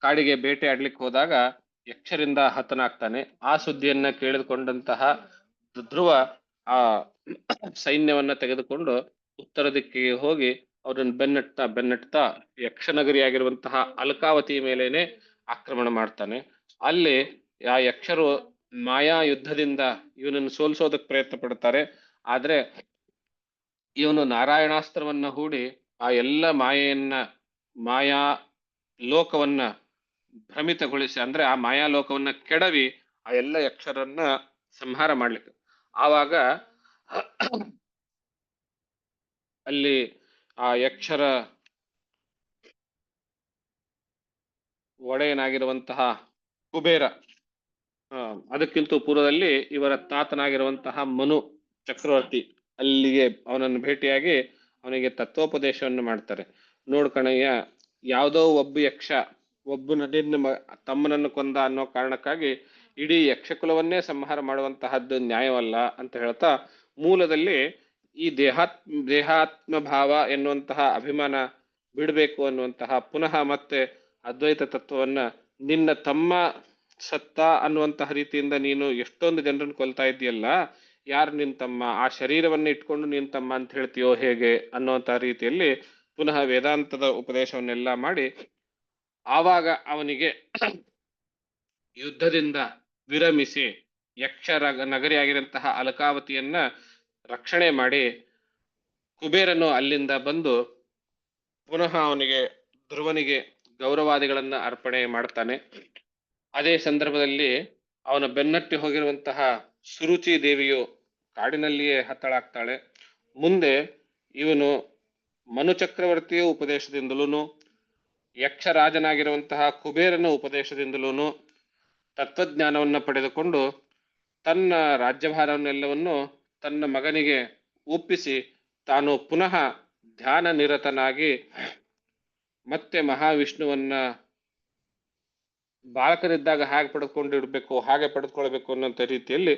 ಕಾಡಿಗೆ ಬೇಟೆ ಆಡ್ಲಿಕ್ಕೆ ಹೋದಾಗ ಯಕ್ಷರಿಂದ ಹತನಾಗ್ತಾನೆ. ಆ ಸುದ್ದಿಯನ್ನ ಕೇಳಿದುಕೊಂಡಂತಹ ಧ್ರುವ ಆ ಸೈನ್ಯವನ್ನ ತೆಗೆದುಕೊಂಡು ಉತ್ತರ ದಿಕ್ಕಿಗೆ ಹೋಗಿ ಅವ್ರನ್ನ ಬೆನ್ನಟ್ತಾ ಯಕ್ಷನಗರಿಯಾಗಿರುವಂತಹ ಅಲ್ಕಾವತಿ ಮೇಲೇನೆ ಆಕ್ರಮಣ ಮಾಡ್ತಾನೆ. ಅಲ್ಲಿ ಆ ಯಕ್ಷರು ಮಾಯಾ ಯುದ್ಧದಿಂದ ಇವನನ್ನು ಸೋಲಿಸೋದಕ್ಕೆ ಪ್ರಯತ್ನ ಪಡ್ತಾರೆ. ಆದ್ರೆ ಇವನು ನಾರಾಯಣಾಸ್ತ್ರವನ್ನ ಹೂಡಿ ಆ ಎಲ್ಲ ಮಾಯಾ ಲೋಕವನ್ನ ಭ್ರಮಿತಗೊಳಿಸಿ, ಅಂದ್ರೆ ಆ ಮಾಯಾ ಲೋಕವನ್ನ ಕೆಡವಿ ಆ ಎಲ್ಲ ಯಕ್ಷರನ್ನ ಸಂಹಾರ ಮಾಡ್ಲಿಕ್ಕೆ. ಆವಾಗ ಅಲ್ಲಿ ಆ ಯಕ್ಷರ ಒಡೆಯನಾಗಿರುವಂತಹ ಕುಬೇರ, ಅದಕ್ಕಿಂತ ಪೂರ್ವದಲ್ಲಿ ಇವರ ತಾತನಾಗಿರುವಂತಹ ಮನು ಚಕ್ರವರ್ತಿ ಅಲ್ಲಿಗೆ ಅವನನ್ನು ಭೇಟಿಯಾಗಿ ಅವನಿಗೆ ತತ್ವೋಪದೇಶವನ್ನು ಮಾಡ್ತಾರೆ. ನೋಡ್ಕಣಯ್ಯ, ಯಾವುದೋ ಒಬ್ಬ ಯಕ್ಷ ಒಬ್ಬನ ತಮ್ಮನನ್ನು ಕೊಂದ ಅನ್ನೋ ಕಾರಣಕ್ಕಾಗಿ ಇಡೀ ಯಕ್ಷಕುಲವನ್ನೇ ಸಂಹಾರ ಮಾಡುವಂತಹದ್ದು ನ್ಯಾಯವಲ್ಲ ಅಂತ ಹೇಳ್ತಾ, ಮೂಲದಲ್ಲಿ ಈ ದೇಹಾತ್ಮ ಭಾವ ಎನ್ನುವಂತಹ ಅಭಿಮಾನ ಬಿಡಬೇಕು ಅನ್ನುವಂತಹ ಪುನಃ ಮತ್ತೆ ಅದ್ವೈತ ತತ್ವವನ್ನ, ನಿನ್ನ ತಮ್ಮ ಸತ್ತ ಅನ್ನುವಂತಹ ರೀತಿಯಿಂದ ನೀನು ಎಷ್ಟೊಂದು ಜನರನ್ನು ಕೊಲ್ತಾ ಇದೆಯಲ್ಲ, ಯಾರು ನಿನ್ ತಮ್ಮ, ಆ ಶರೀರವನ್ನ ಇಟ್ಕೊಂಡು ನಿನ್ ತಮ್ಮ ಅಂತ ಹೇಳ್ತೀಯೋ ಹೇಗೆ ಅನ್ನುವಂತಹ ರೀತಿಯಲ್ಲಿ ಪುನಃ ವೇದಾಂತದ ಉಪದೇಶವನ್ನೆಲ್ಲ ಮಾಡಿ ಆವಾಗ ಅವನಿಗೆ ಯುದ್ಧದಿಂದ ವಿರಮಿಸಿ ಯಕ್ಷರ ನಗರಿಯಾಗಿರಂತಹ ಅಲಕಾವತಿಯನ್ನ ರಕ್ಷಣೆ ಮಾಡಿ ಕುಬೇರನು ಅಲ್ಲಿಂದ ಬಂದು ಪುನಃ ಅವನಿಗೆ ಧ್ರುವನಿಗೆ ಗೌರವಾದಿಗಳನ್ನ ಅರ್ಪಣೆ ಮಾಡ್ತಾನೆ. ಅದೇ ಸಂದರ್ಭದಲ್ಲಿ ಅವನ ಬೆನ್ನಟ್ಟಿ ಹೋಗಿರುವಂತಹ ಸುರುಚಿ ದೇವಿಯು ಕಾಡಿನಲ್ಲಿಯೇ ಹತಳಾಗ್ತಾಳೆ. ಮುಂದೆ ಇವನು ಮನು ಚಕ್ರವರ್ತಿಯ ಉಪದೇಶದಿಂದಲೂ ಯಕ್ಷರಾಜನಾಗಿರುವಂತಹ ಕುಬೇರನ ಉಪದೇಶದಿಂದಲೂ ತತ್ವಜ್ಞಾನವನ್ನು ಪಡೆದುಕೊಂಡು ತನ್ನ ರಾಜ್ಯಭಾರವನ್ನೆಲ್ಲವನ್ನು ತನ್ನ ಮಗನಿಗೆ ಒಪ್ಪಿಸಿ ತಾನು ಪುನಃ ಧ್ಯಾನ ನಿರತನಾಗಿ ಮತ್ತೆ ಮಹಾವಿಷ್ಣುವನ್ನ ಬಾಲಕರಿದ್ದಾಗ ಹೇಗೆ ಪಡೆದುಕೊಂಡಿರ್ಬೇಕು ಹಾಗೆ ಪಡೆದುಕೊಳ್ಬೇಕು ಅನ್ನೋಂಥ ರೀತಿಯಲ್ಲಿ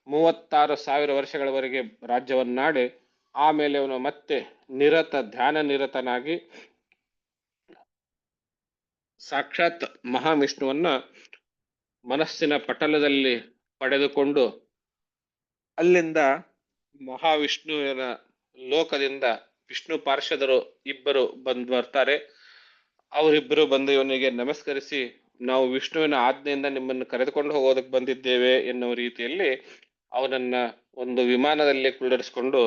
36,000 ವರ್ಷಗಳವರೆಗೆ ರಾಜ್ಯವನ್ನಾಡಿ ಆಮೇಲೆ ಅವನು ಮತ್ತೆ ಧ್ಯಾನ ನಿರತನಾಗಿ ಸಾಕ್ಷಾತ್ ಮಹಾವಿಷ್ಣುವನ್ನ ಮನಸ್ಸಿನ ಪಟಲದಲ್ಲಿ ಪಡೆದುಕೊಂಡು ಅಲ್ಲಿಂದ ಮಹಾವಿಷ್ಣುವಿನ ಲೋಕದಿಂದ ವಿಷ್ಣು ಪಾರ್ಷದರು ಇಬ್ಬರು ಬರ್ತಾರೆ. ಅವರಿಬ್ಬರು ಬಂದು ಇವನಿಗೆ ನಮಸ್ಕರಿಸಿ, ನಾವು ವಿಷ್ಣುವಿನ ಆಜ್ಞೆಯಿಂದ ನಿಮ್ಮನ್ನು ಕರೆದುಕೊಂಡು ಹೋಗೋದಕ್ಕೆ ಬಂದಿದ್ದೇವೆ ಎನ್ನುವ ರೀತಿಯಲ್ಲಿ ಅವನನ್ನ ಒಂದು ವಿಮಾನದಲ್ಲಿ ಕುಳ್ಳರಿಸಿಕೊಂಡು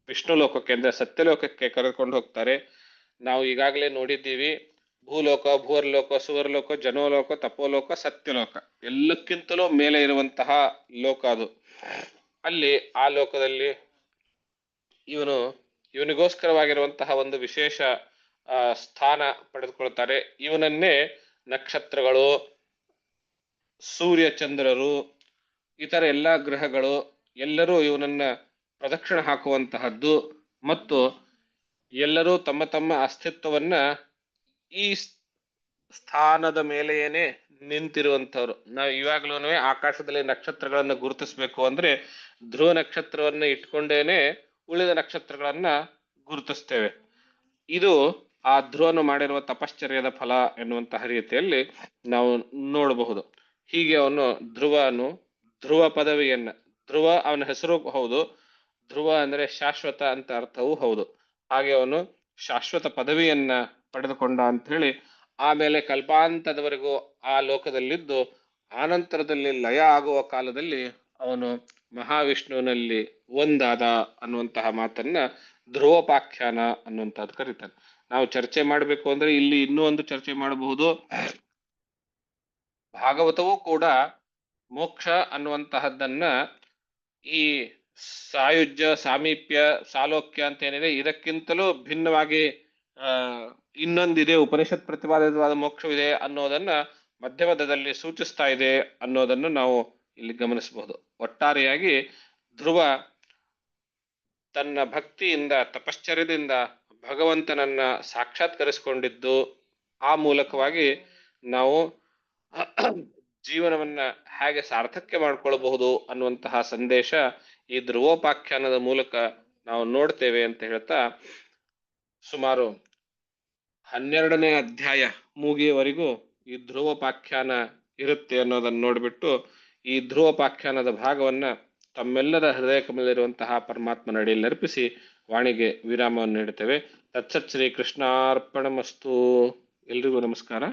ವಿಷ್ಣು ಲೋಕಕ್ಕೆ ಅಂದ್ರೆ ಸತ್ಯಲೋಕಕ್ಕೆ ಕರೆದುಕೊಂಡು ಹೋಗ್ತಾರೆ. ನಾವು ಈಗಾಗಲೇ ನೋಡಿದ್ದೀವಿ, ಭೂಲೋಕ, ಭೂವರ್ಲೋಕ, ಸುವರ್ಲೋಕ, ಜನೋಲೋಕ, ತಪೋಲೋಕ, ಸತ್ಯಲೋಕ, ಎಲ್ಲಕ್ಕಿಂತಲೂ ಮೇಲೆ ಇರುವಂತಹ ಲೋಕ ಅದು. ಅಲ್ಲಿ ಆ ಲೋಕದಲ್ಲಿ ಇವನಿಗೋಸ್ಕರವಾಗಿರುವಂತಹ ಒಂದು ವಿಶೇಷ ಸ್ಥಾನ ಪಡೆದುಕೊಳ್ತಾರೆ. ಇವನನ್ನೇ ನಕ್ಷತ್ರಗಳು, ಸೂರ್ಯ ಚಂದ್ರರು, ಇತರ ಎಲ್ಲ ಗ್ರಹಗಳು ಎಲ್ಲರೂ ಇವನನ್ನ ಪ್ರದಕ್ಷಿಣೆ ಹಾಕುವಂತಹದ್ದು ಮತ್ತು ಎಲ್ಲರೂ ತಮ್ಮ ತಮ್ಮ ಅಸ್ತಿತ್ವವನ್ನ ಈ ಸ್ಥಾನದ ಮೇಲೆಯೇನೆ ನಿಂತಿರುವಂತವ್ರು. ನಾವು ಇವಾಗ್ಲೂ ಆಕಾಶದಲ್ಲಿ ನಕ್ಷತ್ರಗಳನ್ನ ಗುರುತಿಸ್ಬೇಕು ಅಂದ್ರೆ ಧ್ರುವ ನಕ್ಷತ್ರವನ್ನ ಇಟ್ಕೊಂಡೇನೆ ಉಳಿದ ನಕ್ಷತ್ರಗಳನ್ನ ಗುರುತಿಸ್ತೇವೆ. ಇದು ಆ ಧ್ರುವನು ಮಾಡಿರುವ ತಪಶ್ಚರ್ಯದ ಫಲ ಎನ್ನುವಂತಹ ರೀತಿಯಲ್ಲಿ ನಾವು ನೋಡಬಹುದು. ಹೀಗೆ ಅವನು ಧ್ರುವ ಪದವಿಯನ್ನ, ಧ್ರುವ ಅವನ ಹೆಸರು ಹೌದು, ಧ್ರುವ ಅಂದ್ರೆ ಶಾಶ್ವತ ಅಂತ ಅರ್ಥವೂ ಹೌದು. ಹಾಗೆ ಅವನು ಶಾಶ್ವತ ಪದವಿಯನ್ನ ಪಡೆದುಕೊಂಡ ಅಂತ ಹೇಳಿ ಆಮೇಲೆ ಕಲ್ಪಾಂತದವರೆಗೂ ಆ ಲೋಕದಲ್ಲಿದ್ದು ಆನಂತರದಲ್ಲಿ ಲಯ ಆಗುವ ಕಾಲದಲ್ಲಿ ಅವನು ಮಹಾವಿಷ್ಣುವಿನಲ್ಲಿ ಒಂದಾದ ಅನ್ನುವಂತಹ ಮಾತನ್ನ ಧ್ರುವೋಪಾಖ್ಯಾನ ಅನ್ನುವಂಥದ್ದು ಕರೀತಾನೆ. ನಾವು ಚರ್ಚೆ ಮಾಡಬೇಕು ಅಂದ್ರೆ ಇಲ್ಲಿ ಇನ್ನೂ ಒಂದು ಚರ್ಚೆ ಮಾಡಬಹುದು. ಭಾಗವತವೂ ಕೂಡ ಮೋಕ್ಷ ಅನ್ನುವಂತಹದ್ದನ್ನ ಈ ಸಾಯುಜ್ಯ, ಸಾಮೀಪ್ಯ, ಸಾಲೋಕ್ಯ ಅಂತ ಏನಿದೆ ಇದಕ್ಕಿಂತಲೂ ಭಿನ್ನವಾಗಿ ಇನ್ನೊಂದಿದೆ, ಉಪನಿಷತ್ ಪ್ರತಿಪಾದಿತವಾದ ಮೋಕ್ಷವಿದೆ ಅನ್ನೋದನ್ನ ಮಧ್ಯಮದಲ್ಲಿ ಸೂಚಿಸ್ತಾ ಇದೆ ಅನ್ನೋದನ್ನು ನಾವು ಇಲ್ಲಿ ಗಮನಿಸಬಹುದು. ಒಟ್ಟಾರೆಯಾಗಿ ಧ್ರುವ ತನ್ನ ಭಕ್ತಿಯಿಂದ ತಪಶ್ಚರ್ಯದಿಂದ ಭಗವಂತನನ್ನ ಸಾಕ್ಷಾತ್ಕರಿಸಿಕೊಂಡಿದ್ದು, ಆ ಮೂಲಕವಾಗಿ ನಾವು ಜೀವನವನ್ನ ಹೇಗೆ ಸಾರ್ಥಕ್ಯ ಮಾಡ್ಕೊಳ್ಬಹುದು ಅನ್ನುವಂತಹ ಸಂದೇಶ ಈ ಧ್ರುವೋಪಾಖ್ಯಾನದ ಮೂಲಕ ನಾವು ನೋಡ್ತೇವೆ ಅಂತ ಹೇಳ್ತಾ, ಸುಮಾರು 12ನೇ ಅಧ್ಯಾಯ ಮುಗಿಯವರೆಗೂ ಈ ಧ್ರುವೋಪಾಖ್ಯಾನ ಇರುತ್ತೆ ಅನ್ನೋದನ್ನು ನೋಡಿಬಿಟ್ಟು ಈ ಧ್ರುವೋಪಾಖ್ಯಾನದ ಭಾಗವನ್ನ ತಮ್ಮೆಲ್ಲರ ಹೃದಯ ಕಮಲದಲ್ಲಿರುವಂತಹ ಪರಮಾತ್ಮ ನಡಿಯಲ್ಲಿ ಅರ್ಪಿಸಿ ವಾಣಿಗೆ ವಿರಾಮವನ್ನು ನೀಡುತ್ತೇವೆ. ತತ್ಸತ್ ಶ್ರೀ ಕೃಷ್ಣಾರ್ಪಣಮಸ್ತು. ಎಲ್ರಿಗೂ ನಮಸ್ಕಾರ.